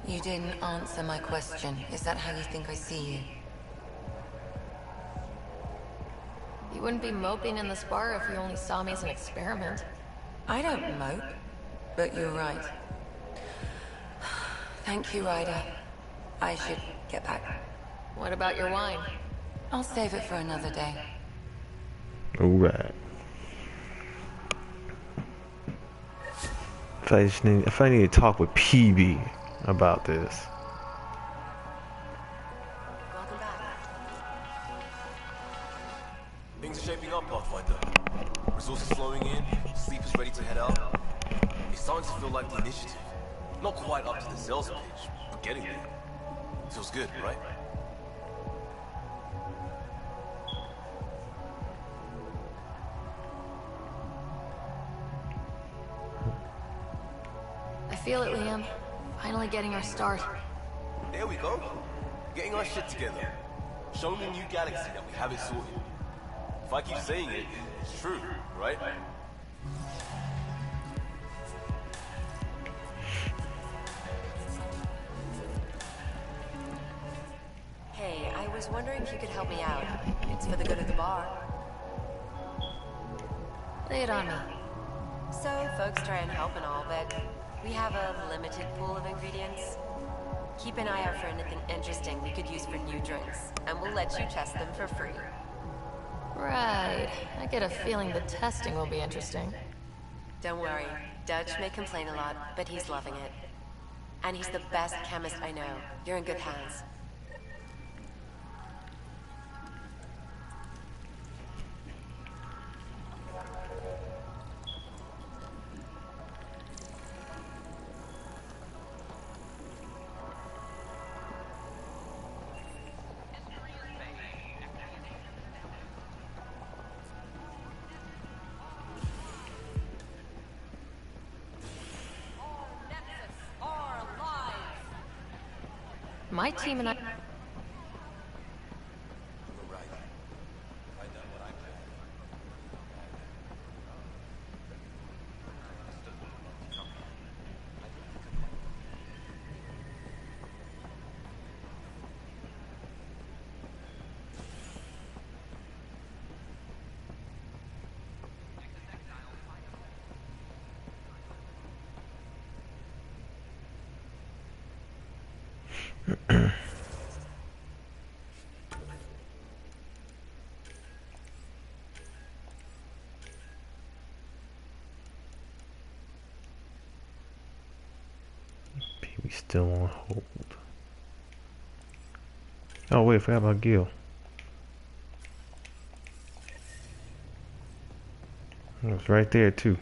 You didn't answer my question. Is that how you think I see you? You wouldn't be moping in this bar if you only saw me as an experiment. I don't mope, but you're right. Thank you, Ryder. I should get back. What about your wine? I'll save it for another day. Alright. If I need to talk with PB about this. Welcome back. Things are shaping up, Pathfinder. Resources flowing in, sleep is ready to head out. It's starting to feel like the initiative. Not quite up to the sales pitch, but getting there. Feels good, right? I feel it, Liam. Finally getting our start. There we go. Getting our shit together. Showing the new galaxy that we have it sorted. If I keep saying it, it's true, right? Hey, I was wondering if you could help me out. It's for the good of the bar. Lay it on me. So, folks try and help and all, but we have a limited pool of ingredients. Keep an eye out for anything interesting we could use for new drinks, and we'll let you test them for free. Right. I get a feeling the testing will be interesting. Don't worry. Dutch may complain a lot, but he's loving it. And he's the best chemist I know. You're in good hands. My team and I... Baby still on hold. Oh wait, I forgot about Gil. It was right there too.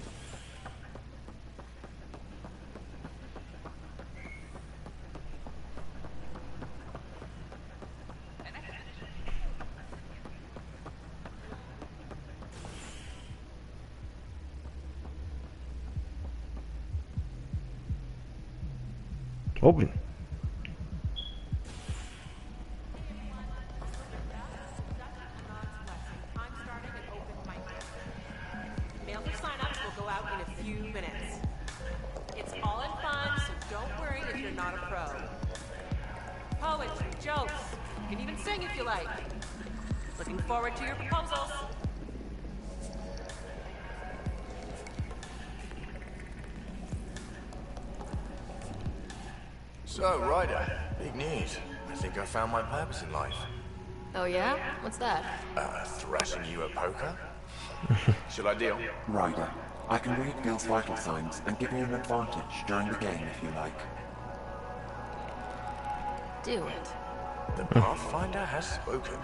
Open. Mail for sign-ups will go out in a few minutes. It's all in fun, so don't worry if you're not a pro. Poetry, jokes, you can even sing if you like. Looking forward to your proposals. So, Ryder, big news. I think I found my purpose in life. Oh yeah? What's that? Thrashing you at poker? Shall I deal? Ryder, I can read Gil's vital signs and give you an advantage during the game if you like. Do it. The Pathfinder has spoken.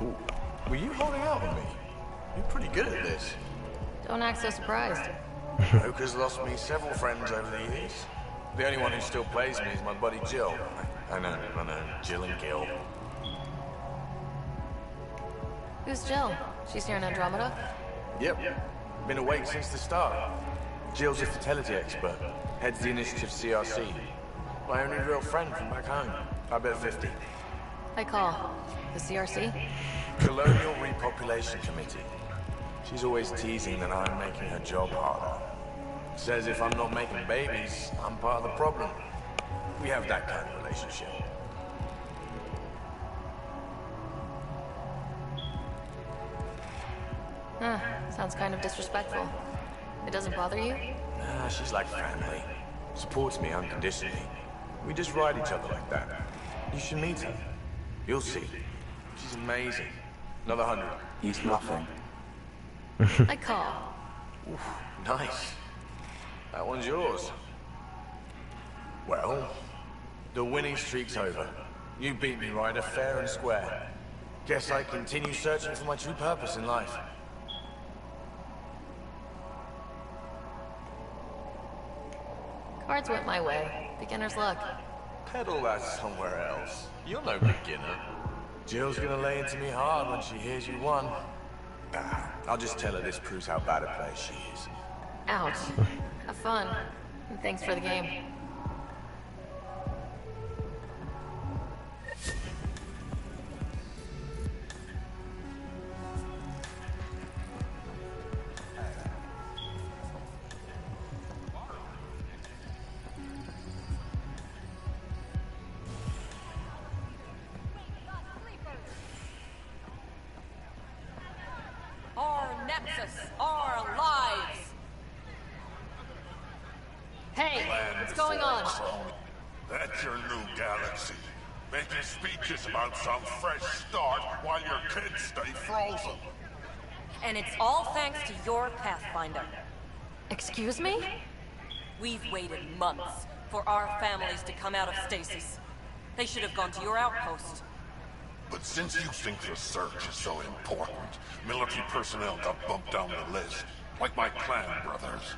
Ooh, were you holding out on me? You're pretty good at this. Don't act so surprised. Poker's lost me several friends over the years. The only one who still plays me is my buddy Jill. I know, Jill and Gil. Who's Jill? She's here in Andromeda? Yep, been awake since the start. Jill's a fertility expert, heads the initiative CRC. My only real friend from back home. I bet 50. I call. The CRC? Colonial Repopulation Committee. She's always teasing that I'm making her job harder. Says if I'm not making babies, I'm part of the problem. We have that kind of relationship. Sounds kind of disrespectful. It doesn't bother you? Nah, she's like family. Supports me unconditionally. We just ride each other like that. You should meet her. You'll see. She's amazing. Another 100. He's bluffing. I call. Oof, nice. That one's yours. Well, the winning streak's over. You beat me, Ryder, fair and square. Guess I continue searching for my true purpose in life. Cards went my way. Beginner's luck. Peddle that somewhere else. You're no beginner. Jill's gonna lay into me hard when she hears you won. I'll just tell her this proves how bad a player she is. Ouch. Have fun. And thanks for the game. Our Nexus, our lives! Hey, what's going on? That's your new galaxy. Making speeches about some fresh start while your kids stay frozen. And it's all thanks to your Pathfinder. Excuse me? We've waited months for our families to come out of stasis. They should have gone to your outpost. But since you think research is so important, military personnel got bumped down the list. Like my clan brothers.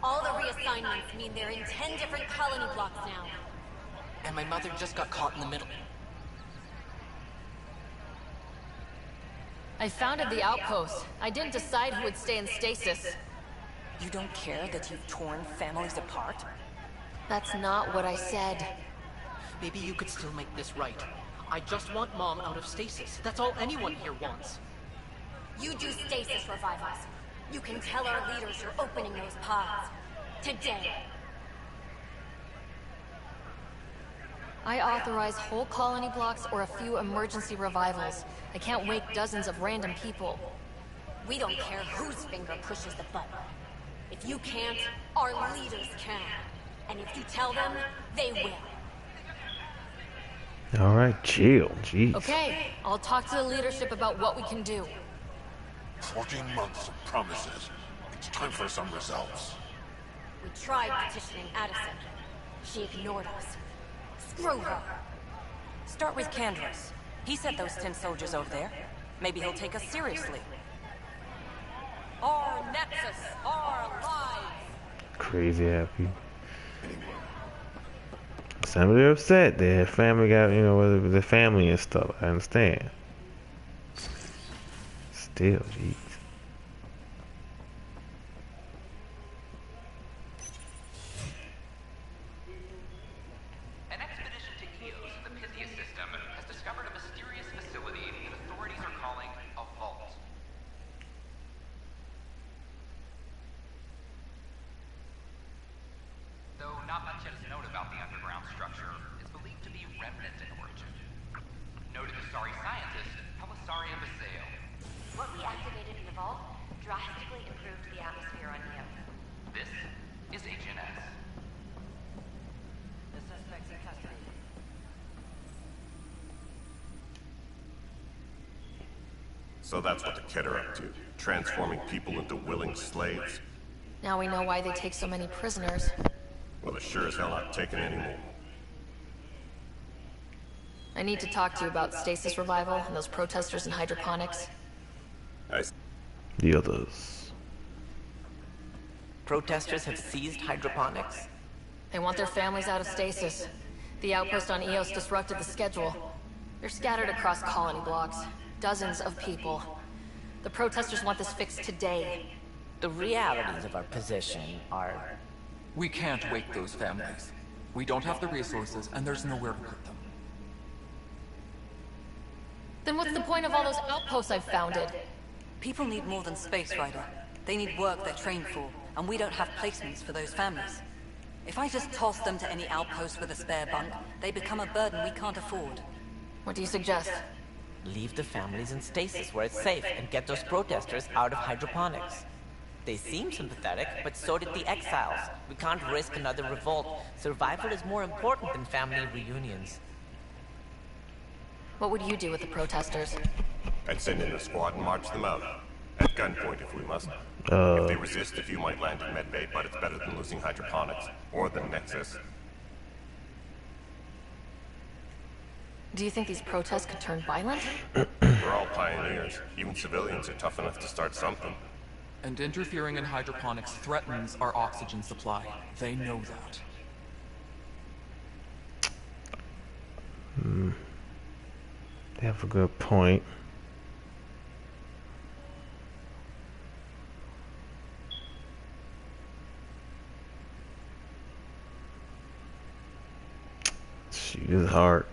All the reassignments mean they're in 10 different colony blocks now. And my mother just got caught in the middle. I founded the outpost. I didn't decide who would stay in stasis. You don't care that you've torn families apart? That's not what I said. Maybe you could still make this right. I just want Mom out of stasis. That's all anyone here wants. You do stasis revivals. You can tell our leaders you're opening those pods. Today. I authorize whole colony blocks or a few emergency revivals. I can't wake dozens of random people. We don't care whose finger pushes the button. If you can't, our leaders can. And if you tell them, they will. All right, chill. Jeez. Okay, I'll talk to the leadership about what we can do. 14 months of promises. It's time for some results. We tried petitioning Addison. She ignored us. Screw her. Start with Candrus. He sent those 10 soldiers over there. Maybe he'll take us seriously. Our Nexus, our lives. Crazy happy. Some of them upset. Their family got, you know, whether it was their family and stuff. I understand. Still, jeez. An expedition to Eos, the Pythia system, has discovered a mysterious facility that authorities are calling a vault. Though not much yet is known about the underground structure, it's believed to be remnant in origin. Noted Asari scientist, Pelisaria Basale. What we activated in the vault drastically improved the atmosphere on Eos. This is Agent S. The suspect's in custody. So that's what the Kett are up to, transforming people into willing slaves. Now we know why they take so many prisoners. Well, they're sure as hell not taking any more. I need to talk to you about stasis revival and those protesters in hydroponics. The others. Protesters have seized hydroponics. They want their families out of stasis. The outpost on Eos disrupted the schedule. They're scattered across colony blocks. Dozens of people. The protesters want this fixed today. The realities of our position are... We can't wake those families. We don't have the resources, and there's nowhere to put them. Then what's the point of all those outposts I've founded? People need more than space, Ryder. They need work they're trained for, and we don't have placements for those families. If I just toss them to any outpost with a spare bunk, they become a burden we can't afford. What do you suggest? Leave the families in stasis where it's safe and get those protesters out of hydroponics. They seem sympathetic, but so did the exiles. We can't risk another revolt. Survival is more important than family reunions. What would you do with the protesters? I'd send in a squad and march them out. At gunpoint if we must. If they resist, a few might land in medbay, but it's better than losing hydroponics. Or the Nexus. Do you think these protests could turn violent? We're all pioneers. Even civilians are tough enough to start something. And interfering in hydroponics threatens our oxygen supply. They know that. They have a good point. Shoot is hard.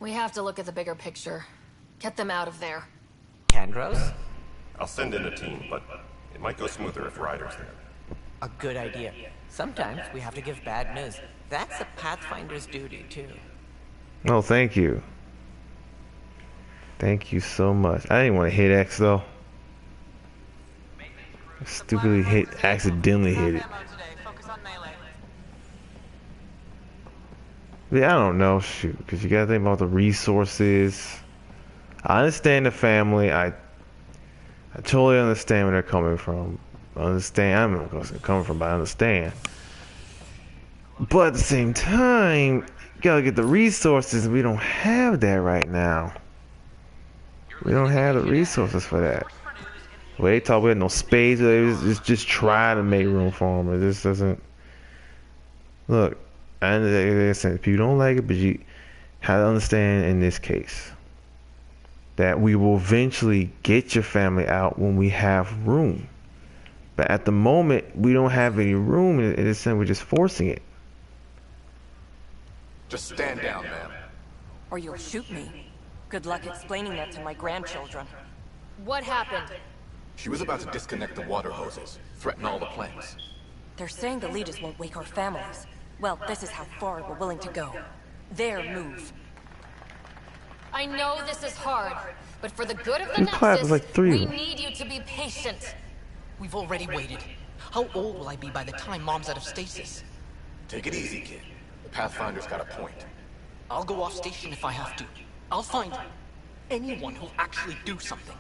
We have to look at the bigger picture. Get them out of there. Candros? I'll send in a team, but it might go smoother if Ryder's there. A good idea. Sometimes we have to give bad news. That's a Pathfinder's duty, too. Oh, thank you. Thank you so much. I didn't want to hit X, though. I stupidly accidentally hit it. Yeah, I don't know, shoot, because you gotta think about the resources. I understand the family. I totally understand where they're coming from. I'm not going to say coming from, but I understand. But at the same time, you gotta get the resources, and we don't have that right now. We don't have the resources for that. Well, they talk about no space. It's just try to make room for them. It just doesn't. Look, I understand people don't like it, but you have to understand in this case that we will eventually get your family out when we have room. But at the moment, we don't have any room, and in a sense, we're just forcing it. Just stand down, ma'am. Or you'll shoot me. Good luck explaining that to my grandchildren. What happened? She was about to disconnect the water hoses, threaten all the plants. They're saying the leaders won't wake our families. Well, this is how far we're willing to go. Their move. I know this is hard, but for the good of the This class Nexus, is like 3. we need you to be patient. We've already waited. How old will I be by the time Mom's out of stasis? Take it easy, kid. The Pathfinder's got a point. I'll go off station if I have to. I'll find anyone who'll actually do something.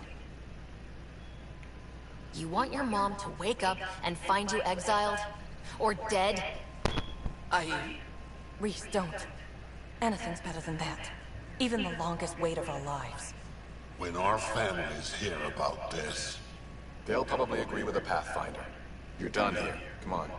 You want your mom to wake up and find you exiled? Or dead? Reese, don't. Anything's better than that. Even the longest wait of our lives. When our families hear about this... They'll probably agree with the Pathfinder. You're done here. Come on.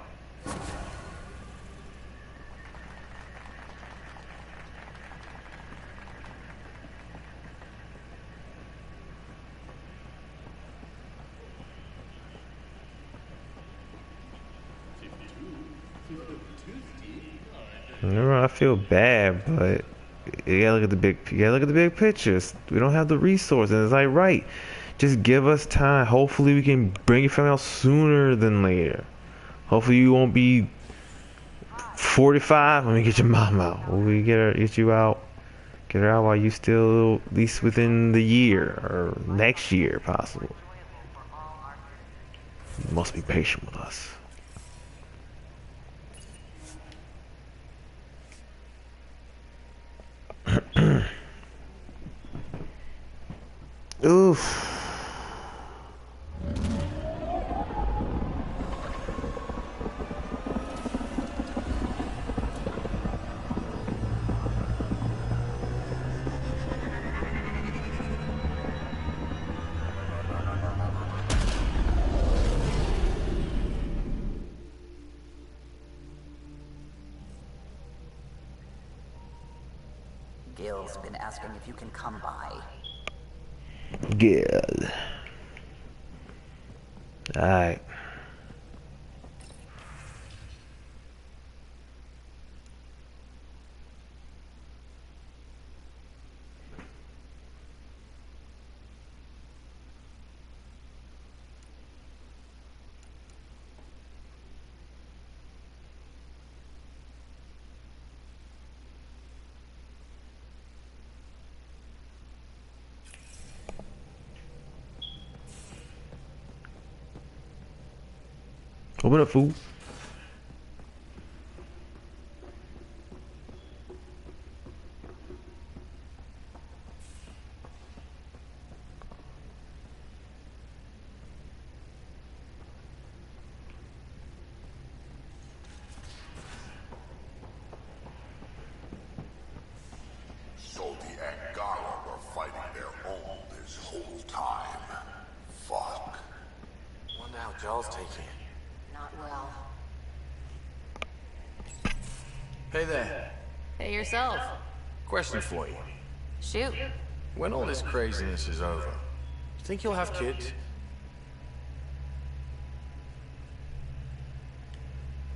No, I feel bad, but you gotta look at the big pictures. We don't have the resources. It's like, right, just give us time. Hopefully we can bring your family out sooner than later. Hopefully you won't be 45 when we get your mom out. When we get you out, get her out while you still at least within the year or next year possible. You must be patient with us. Oof. Gil's been asking if you can come by. Good. Alright. Open up, fool. So the Angara were fighting their own this whole time. Fuck. Wonder how Joel's taking it. Not well. Hey there. Hey yourself. Question for you. Shoot. When all this craziness is over, you think you'll have kids?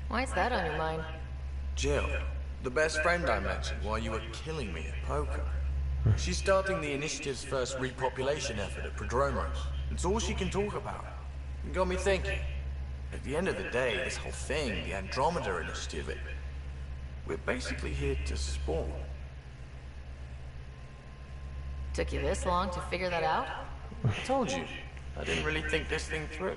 Why is that on your mind? Jill, the best friend I mentioned while you were killing me at poker. She's starting the initiative's first repopulation effort at Prodromos. It's all she can talk about. It got me thinking. At the end of the day, this whole thing, the Andromeda initiative, we're basically here to spawn. Took you this long to figure that out? I told you, I didn't really think this thing through.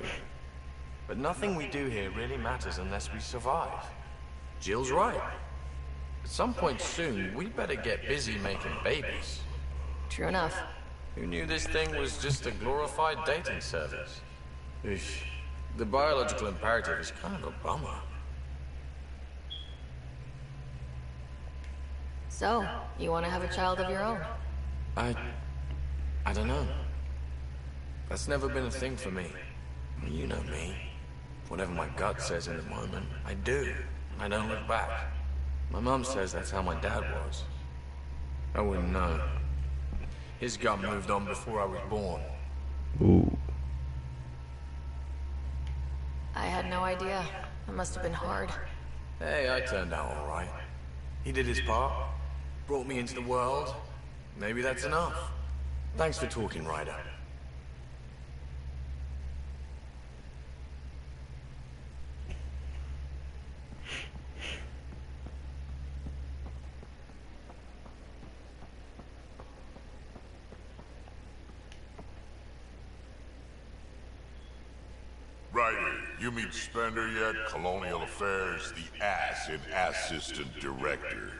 But nothing we do here really matters unless we survive. Jill's right. At some point soon, we better get busy making babies. True enough. Who knew this thing was just a glorified dating service? Eesh. The biological imperative is kind of a bummer. So, you want to have a child of your own? I don't know. That's never been a thing for me. You know me. Whatever my gut says in the moment, I do. I don't look back. My mom says that's how my dad was. I wouldn't know. His gut moved on before I was born. Ooh. I had no idea. It must have been hard. Hey, I turned out all right. He did his part. Brought me into the world. Maybe that's enough. Thanks for talking, Ryder. Ryder, you meet Spender yet? Colonial Affairs, the ass and assistant director.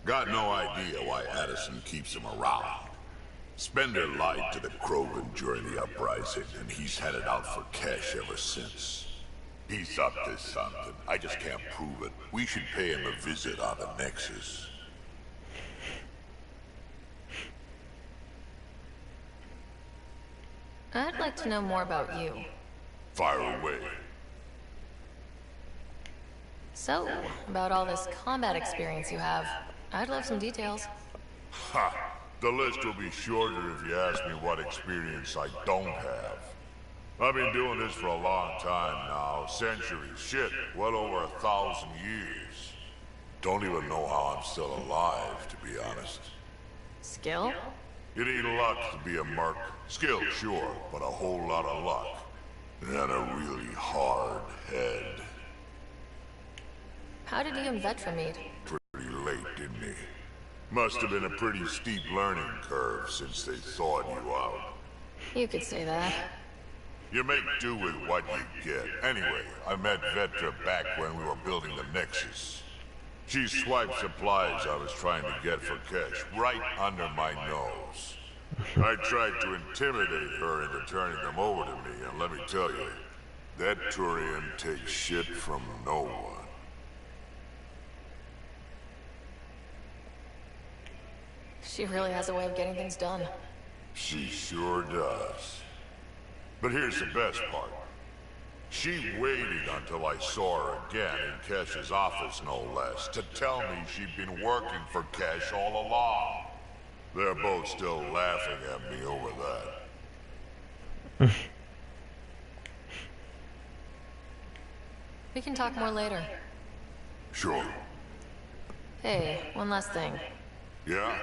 Got no idea why Addison keeps him around. Spender lied to the Krogan during the uprising, and he's had it out for cash ever since. He's up to something. I just can't prove it. We should pay him a visit on the Nexus. I'd like to know more about you. Fire away. So, about all this combat experience you have, I'd love some details. Ha! The list will be shorter if you ask me what experience I don't have. I've been doing this for a long time now, centuries, shit, well over 1,000 years. Don't even know how I'm still alive, to be honest. Skill? You need luck to be a merc. Skill, sure, but a whole lot of luck. And a really hard head. How did you and Vetra meet? Pretty late, didn't he? Must have been a pretty steep learning curve since they thawed you out. You could say that. You make do with what you get. Anyway, I met Vetra back when we were building the Nexus. She swiped supplies I was trying to get for cash right under my nose. I tried to intimidate her into turning them over to me, and let me tell you, that Turian takes shit from no one. She really has a way of getting things done. She sure does. But here's the best part. She waited until I saw her again in Cash's office, no less, to tell me she'd been working for Cash all along. They're both still laughing at me over that. We can talk more later. Sure. Hey, one last thing. Yeah?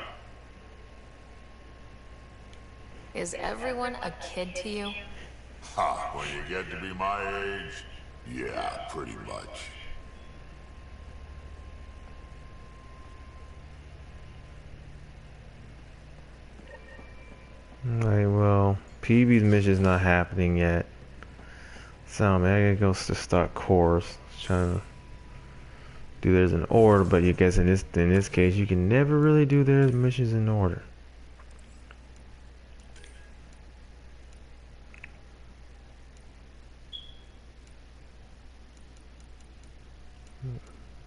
Is everyone a kid to you? Ha, when you get to be my age, yeah, pretty much. Alright, well, PB's mission's not happening yet. So, man, I gotta go to start course. Trying to do theirs in order, but you guess in this case, you can never really do their missions in order.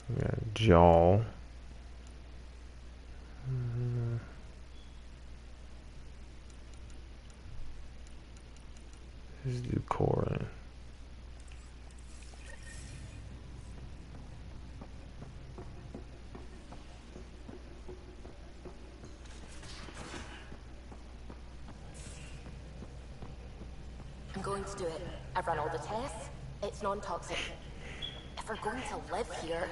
We got Jaw. Let's do Corin. I'm going to do it. I've run all the tests. It's non-toxic. If we're going to live here,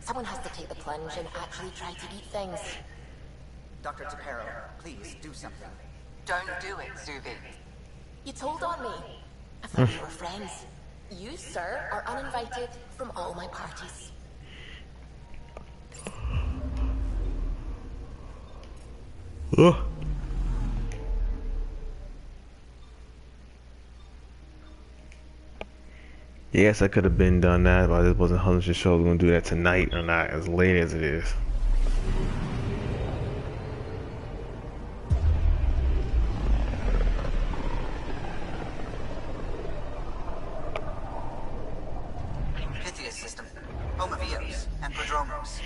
someone has to take the plunge and actually try to eat things. Dr. Tapero, please do something. Don't do it, Zuby. You told on me. I thought we were friends. You, sir, are uninvited from all my parties. Ugh. Yes, I could have been done that, but I just wasn't 100% sure I was going to do that tonight or not, as late as it is. Pythia system, home of Eos and Prodromos.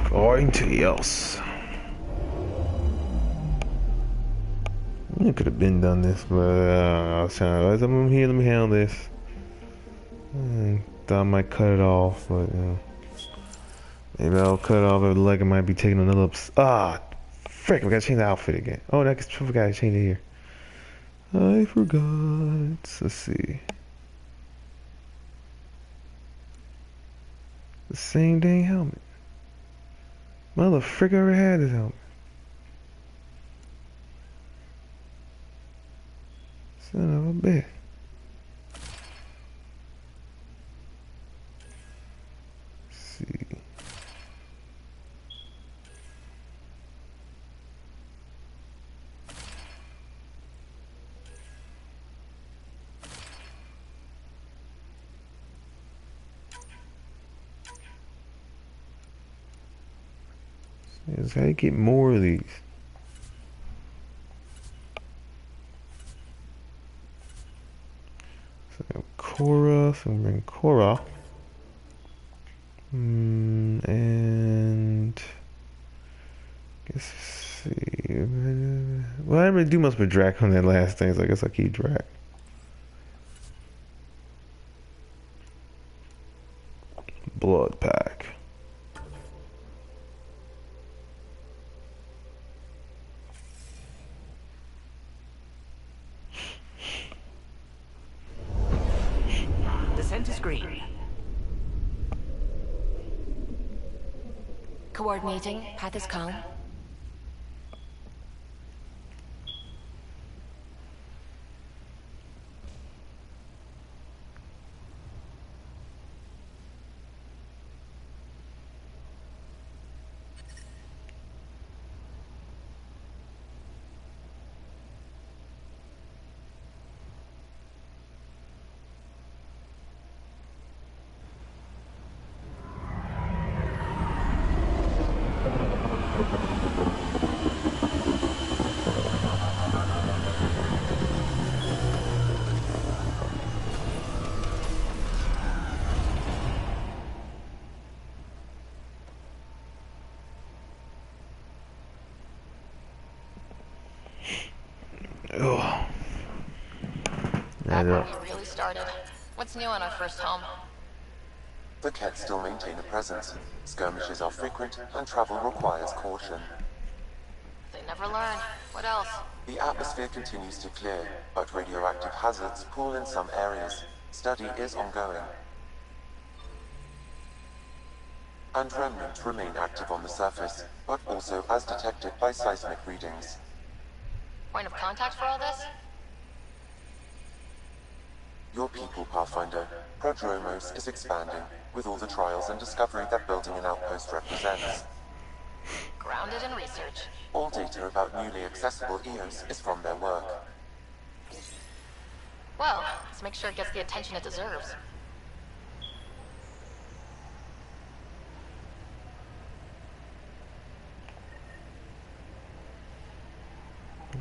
Going to else. I could have been done this, but I was trying to, as I'm here, let me handle this. Thought I might cut it off, but maybe I'll cut it off. It like it might be taking another. Frick! I gotta change the outfit again. Oh, I forgot to change it here. I forgot. Let's see. The same dang helmet. Mother frick! I already had this helmet. Son of a bitch. Let's see. Is how you get more of these. So Cora, so bring Cora. And guess see. Well, I didn't really do much with Drac on that last thing, so I guess I'll keep Drac. Blood pack. Descent is green. Coordinating. Path is calm. Back when we really started. What's new on our first home? The Kett still maintain a presence. Skirmishes are frequent, and travel requires caution. They never learn. What else? The atmosphere continues to clear, but radioactive hazards pool in some areas. Study is ongoing. And remnants remain active on the surface, but also as detected by seismic readings. Point of contact for all this? Your people, Pathfinder. Prodromos is expanding, with all the trials and discovery that building an outpost represents. Grounded in research. All data about newly accessible Eos is from their work. Well, let's make sure it gets the attention it deserves.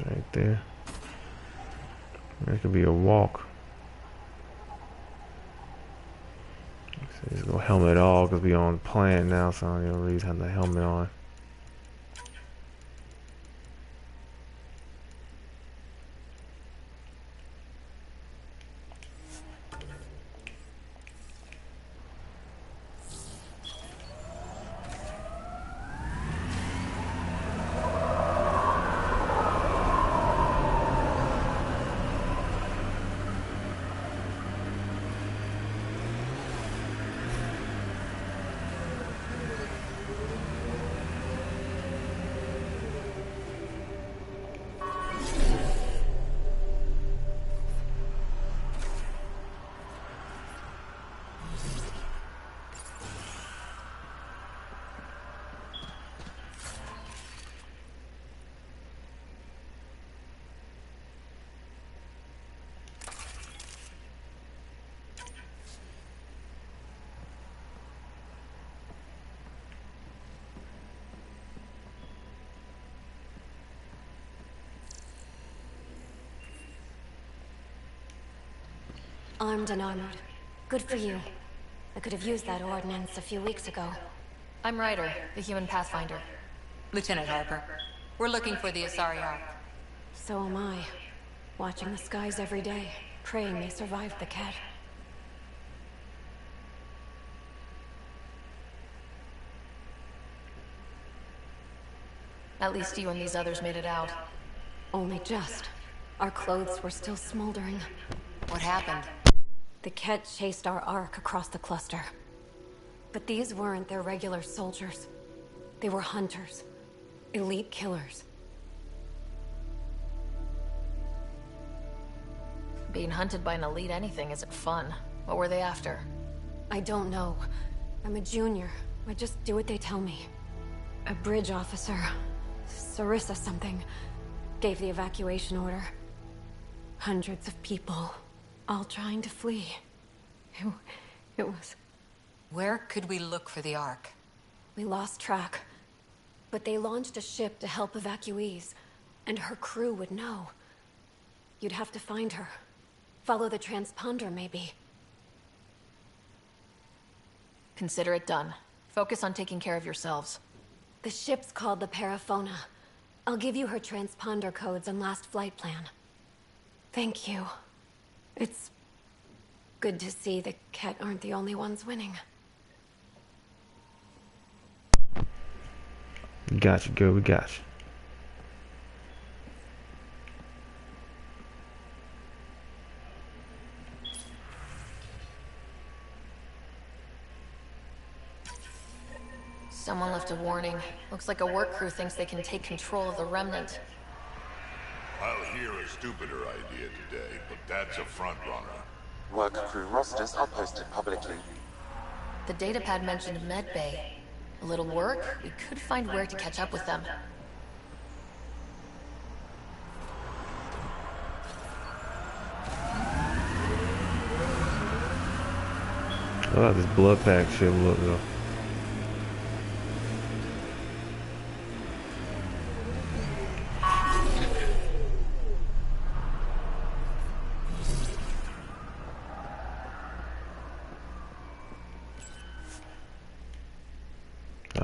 Right there. There could be a walk. Just go helmet all because we on the planet now, so I don't really have the helmet on. Armed and armored. Good for you. I could have used that ordnance a few weeks ago. I'm Ryder, the human pathfinder. Lieutenant Harper, we're looking for the Asari Ark. So am I. Watching the skies every day, praying they survived the cat. At least you and these others made it out. Only just. Our clothes were still smoldering. What happened? The Ket chased our Ark across the cluster. But these weren't their regular soldiers. They were hunters. Elite killers. Being hunted by an elite anything isn't fun. What were they after? I don't know. I'm a junior. I just do what they tell me. A bridge officer, Sarissa something, gave the evacuation order. Hundreds of people, all trying to flee. It was... Where could we look for the Ark? We lost track. But they launched a ship to help evacuees, and her crew would know. You'd have to find her. Follow the transponder, maybe. Consider it done. Focus on taking care of yourselves. The ship's called the Paraphona. I'll give you her transponder codes and last flight plan. Thank you. It's good to see the Ket aren't the only ones winning. We got you, girl. We got you. Someone left a warning. Looks like a work crew thinks they can take control of the remnant. I'll hear a stupider idea today, but that's a front runner. Work crew rosters are posted publicly. The datapad mentioned medbay. A little work, we could find where to catch up with them. Oh, this blood pack shit look though.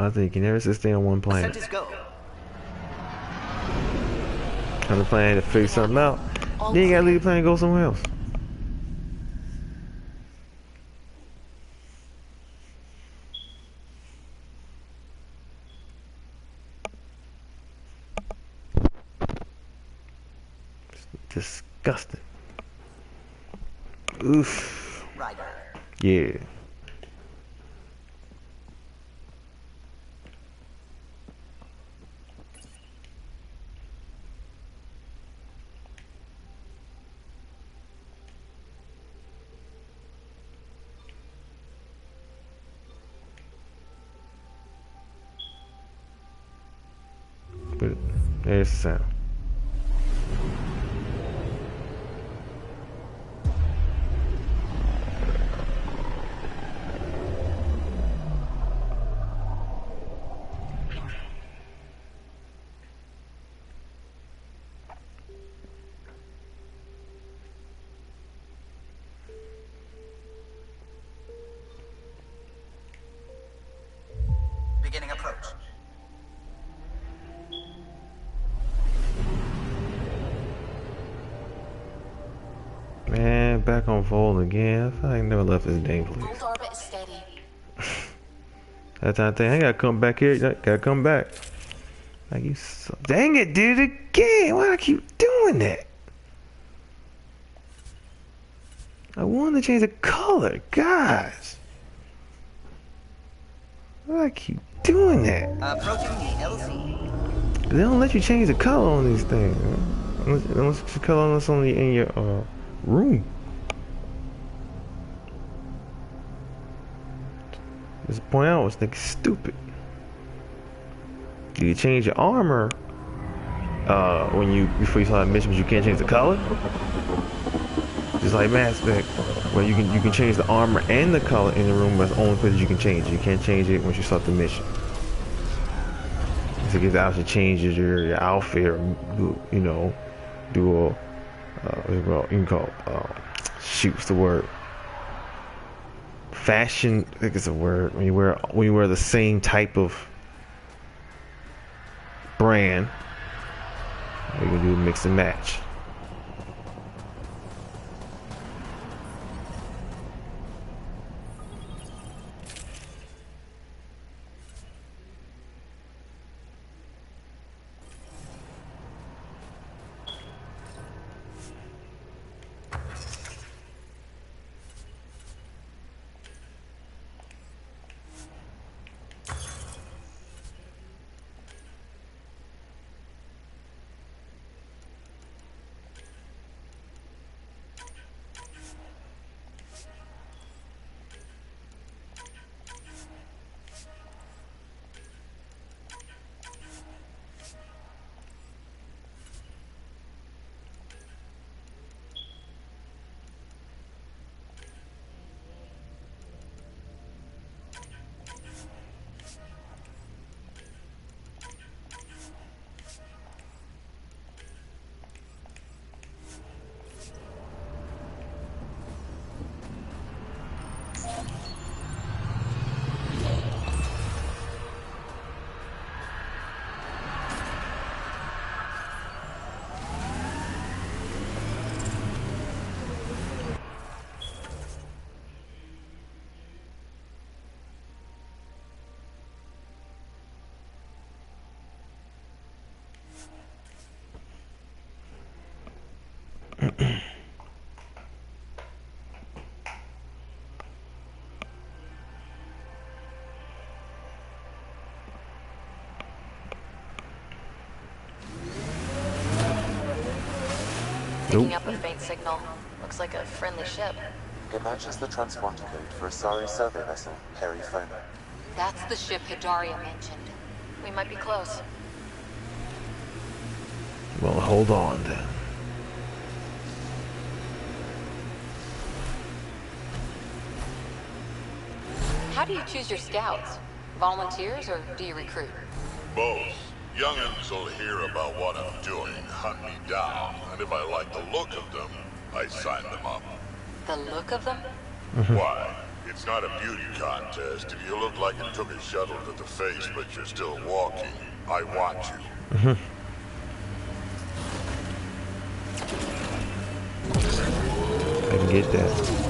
I think you never stay on one planet. On the planet to figure something out. Then you gotta leave the planet and go somewhere else. It's disgusting. Oof. Yeah. But there's the sound. unfold again. I feel like I never left this dang place. Hold orbit steady. That time thing, I gotta come back here. Gotta come back. Like you, dang it, did it again. Why do I keep doing that? I wanted to change the color, guys. Why do I keep doing that? Approaching the LZ. They don't let you change the color on these things, man. Unless you color on this only in your room. Just point out, I was thinking stupid. You can change your armor before you start a mission, but you can't change the color. Just like Mass Effect, where you can change the armor and the color in the room, but that's the only place you can change it. You can't change it once you start the mission. So it gives the option changes your outfit, or you know, do a you can call shoot's the word. Fashion, I think it's a word. When you wear the same type of brand, you can do mix and match. Picking up a faint signal. Looks like a friendly ship. It matches the transponder code for Asari survey vessel, Perifona. That's the ship Hidaria mentioned. We might be close. Well, hold on then. How do you choose your scouts? Volunteers, or do you recruit? Both. Young'uns will hear about what I'm doing, hunt me down, and if I like the look of them, I sign them up. The look of them? Why? It's not a beauty contest. If you look like it took a shuttle to the face, but you're still walking, I want you. I can get that.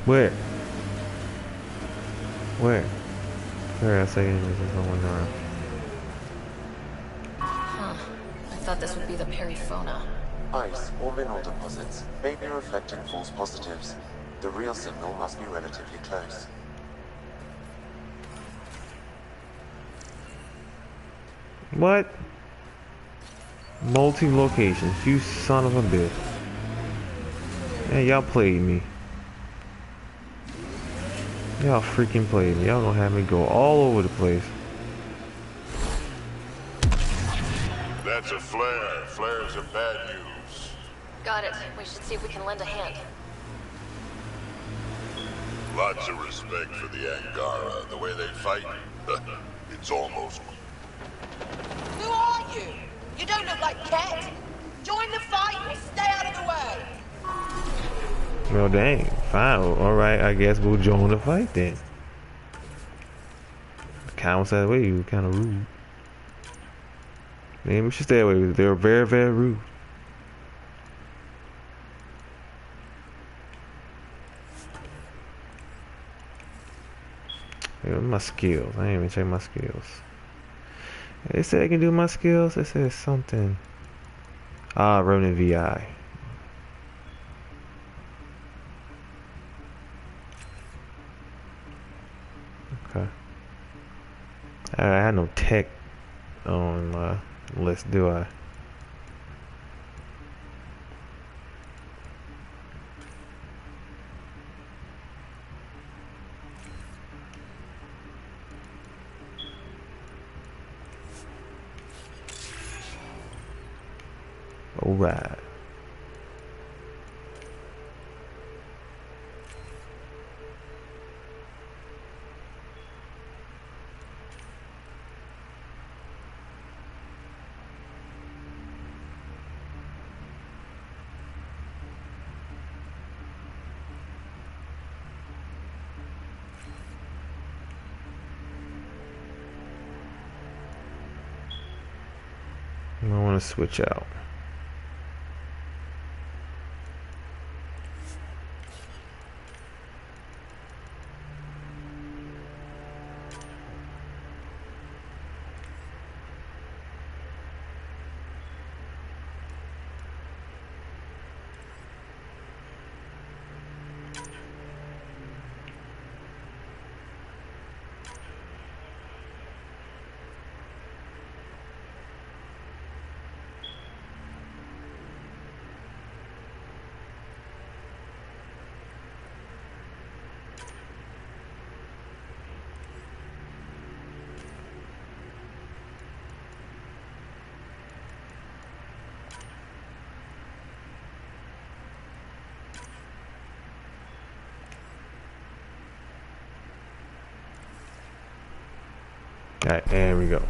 Where? Where I say there's no one around. Huh. I thought this would be the Perifona. Ice or mineral deposits may be reflecting false positives. The real signal must be relatively close. What? Multi-locations, you son of a bitch. Yeah, y'all played me. Y'all freaking played me. Y'all gonna have me go all over the place. That's a flare. Flares are bad news. Got it. We should see if we can lend a hand. Lots of respect for the Angara. The way they fight, it's almost... Who are you? You don't look like Ket. Join the fight or stay out of the way. Well, dang. Fine. Alright, I guess we'll join the fight then. Kind of said, wait, you were kind of rude. Man, we should stay away. They were very, very rude. Yeah, my skills. I ain't even check my skills. They said I can do my skills. They said something. Ah, Ronin VI. Okay. I had no tech on my list, do I? Alright. I want to switch out. Alright, there we go.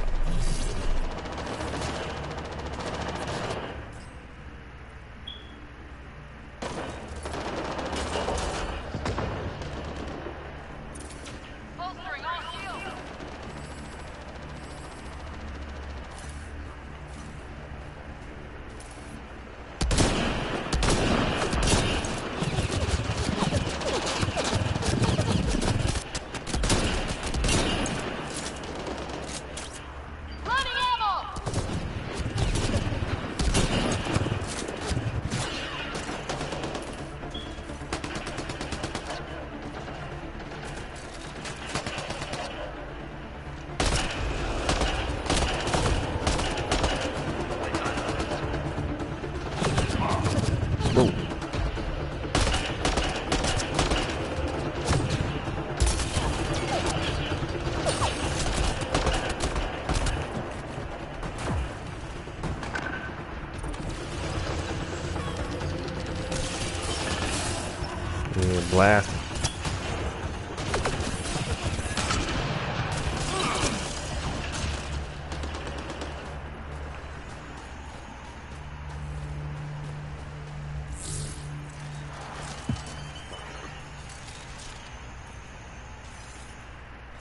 Yeah, blast.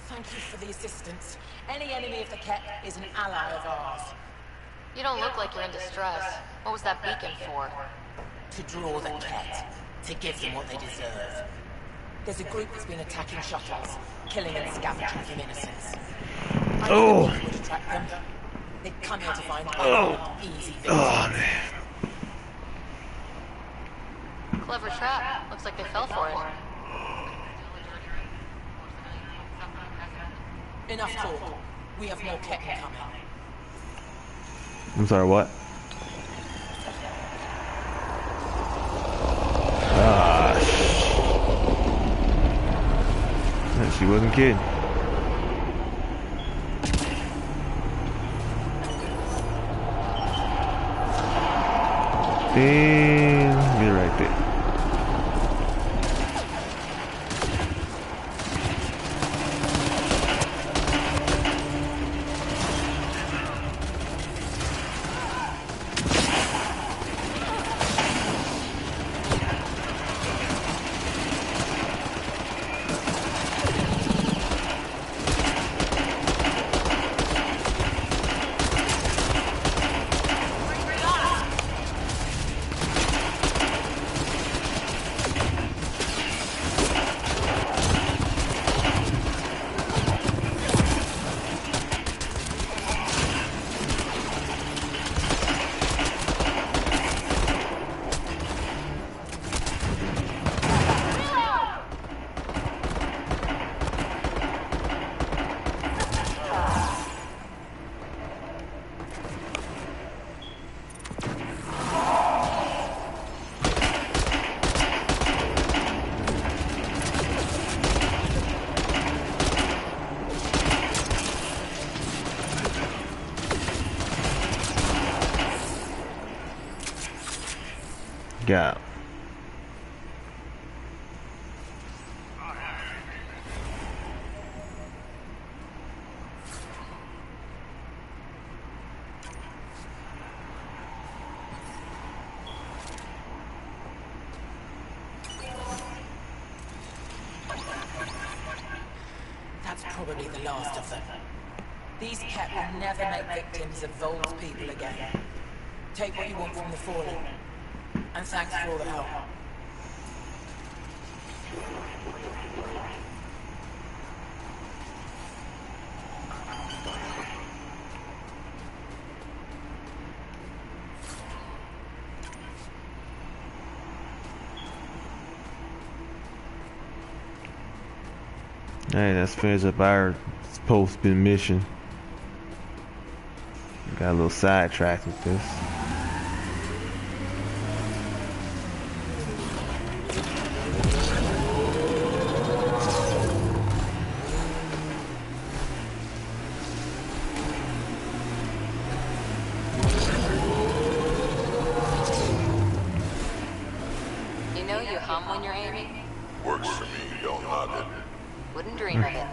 Thank you for the assistance. Any enemy of the Ket is an ally of ours. You don't look like you're in distress. What was that beacon for? To draw the Ket. To give them what they deserve. There's a group that's been attacking shuttles, killing and scavenging from innocents. I Oh! would attract them. They'd come here to find easy victims. Oh, man. Clever trap. Looks like they fell for it. Enough talk. We have more Ket coming. I'm sorry, what? She wasn't kidding. Damn, you're right there. got? That's probably the last of them. These Ket will never make victims of Vol's people again. Take what you want from the Fallen. And thanks for all the help. Hey, that's finished up our post-bin mission. Got a little sidetracked with this. You know you hum when you're aiming? Works for me, don't knock it. Wouldn't dream of it.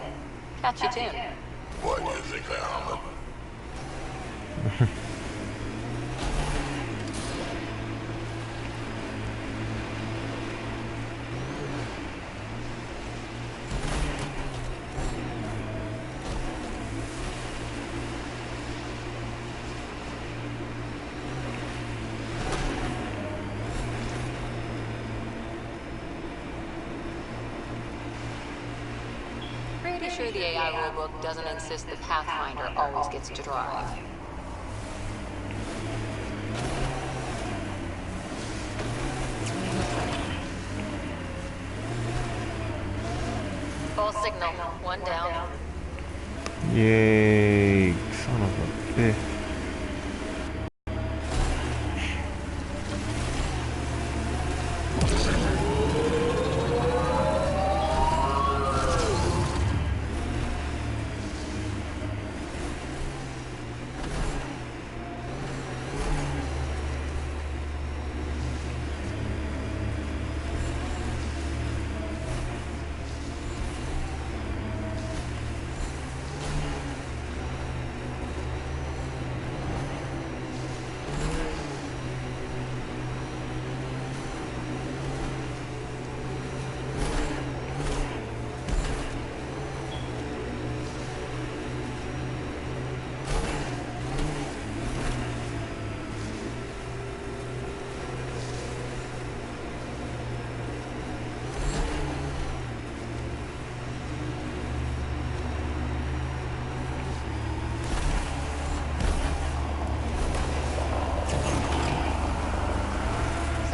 Catchy tune. Why do you think I hum it? Pretty sure the AI rulebook doesn't insist the Pathfinder always gets to drive. Full signal, one down. Yay, son of a bitch.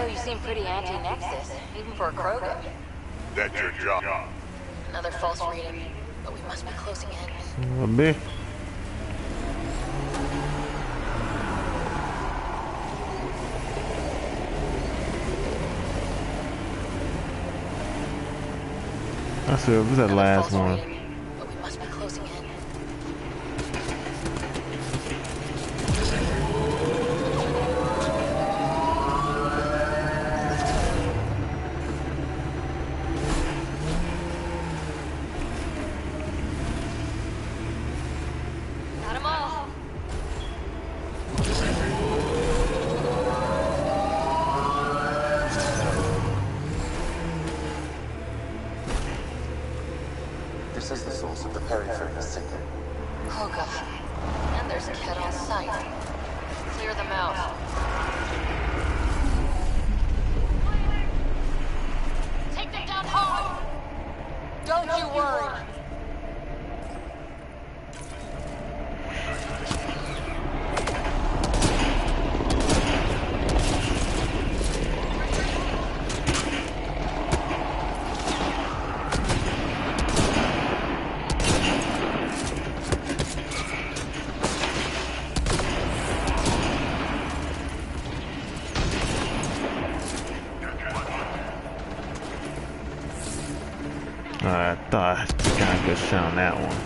So you seem pretty anti-Nexus, even for a Krogan. That's your job. Another false reading, but we must be closing in. A bit. I said, what was that last one? But we must be closing in. Got 'em all. This is the source of the peripheral signal. Oh god. And there's a Ket on site. Clear them out. Take them down hard! Don't you worry! I thought I got a good shot on that one.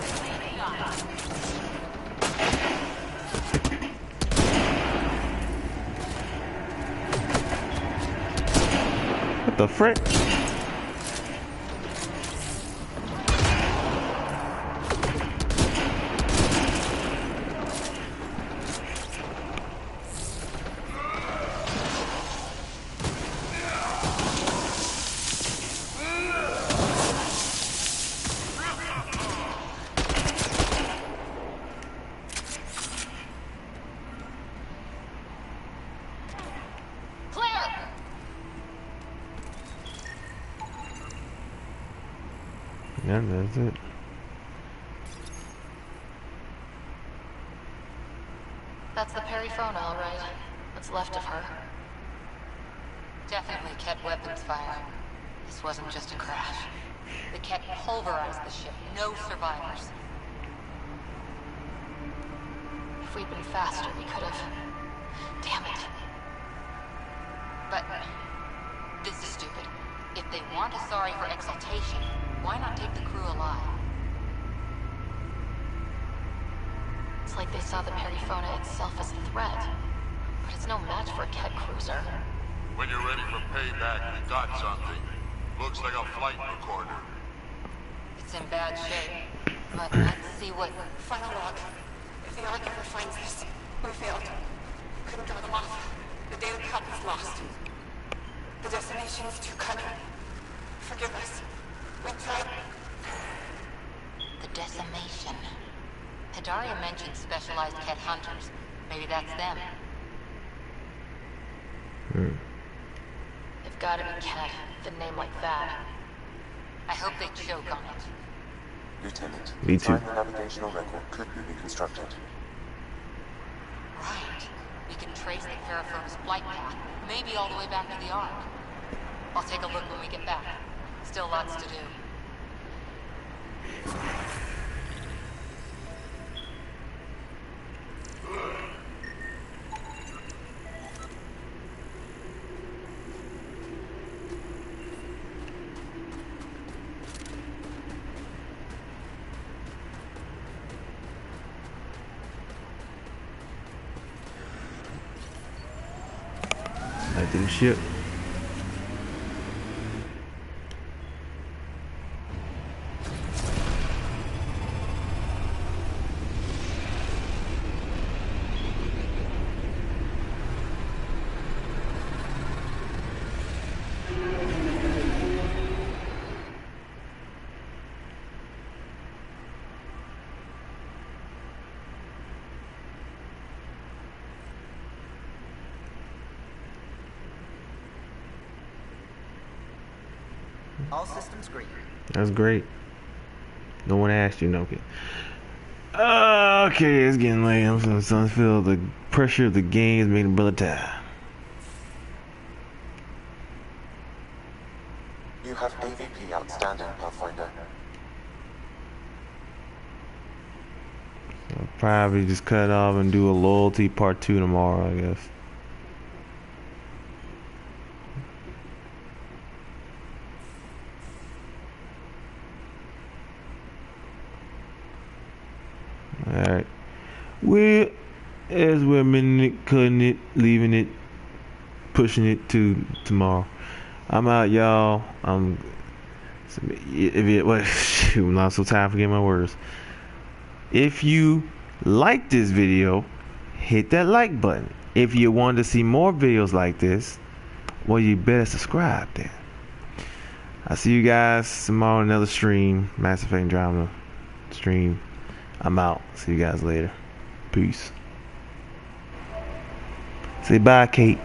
What the frick? Yeah, that's it. That's the Perifona, all right. What's left of her. Definitely Ket weapons fire. This wasn't just a crash. The Ket pulverized the ship. No survivors. If we'd been faster, we could have... Damn it. But this is stupid. If they want Asari for exaltation, why not take the crew alive? It's like they saw the Perifona itself as a threat. But it's no match for a Ket cruiser. When you're ready for payback, we got something. Looks like a flight recorder. It's in bad shape. But let's see what... Final log. If the Archiver finds this, we failed. Couldn't draw them off. The data cut was lost. The decimation is too cunning. Forgive us. We tried. The decimation. Hidaria mentioned specialized Ket hunters. Maybe that's them. They've got to be Ket, with a name like that. I hope they choke on it. Lieutenant, Me too. the navigational record could be reconstructed. Right. We can trace the Perifona's flight path, maybe all the way back to the Ark. I'll take a look when we get back. Still lots to do. Back to the ship. All systems green. That's great. No one asked you, no kid. Okay, it's getting late. I'm starting to feel the pressure of the game is making the brother tired. You have AVP outstanding, Pathfinder. I'll probably just cut off and do a loyalty part 2 tomorrow, I guess. Alright. We're cutting it, leaving it, pushing it to tomorrow. I'm out, y'all. I'm not so tired of forgetting my words. If you like this video, hit that like button. If you want to see more videos like this, well, you better subscribe then. I'll see you guys tomorrow on another stream. Mass Effect Andromeda stream. I'm out. See you guys later. Peace. Say bye, Kate.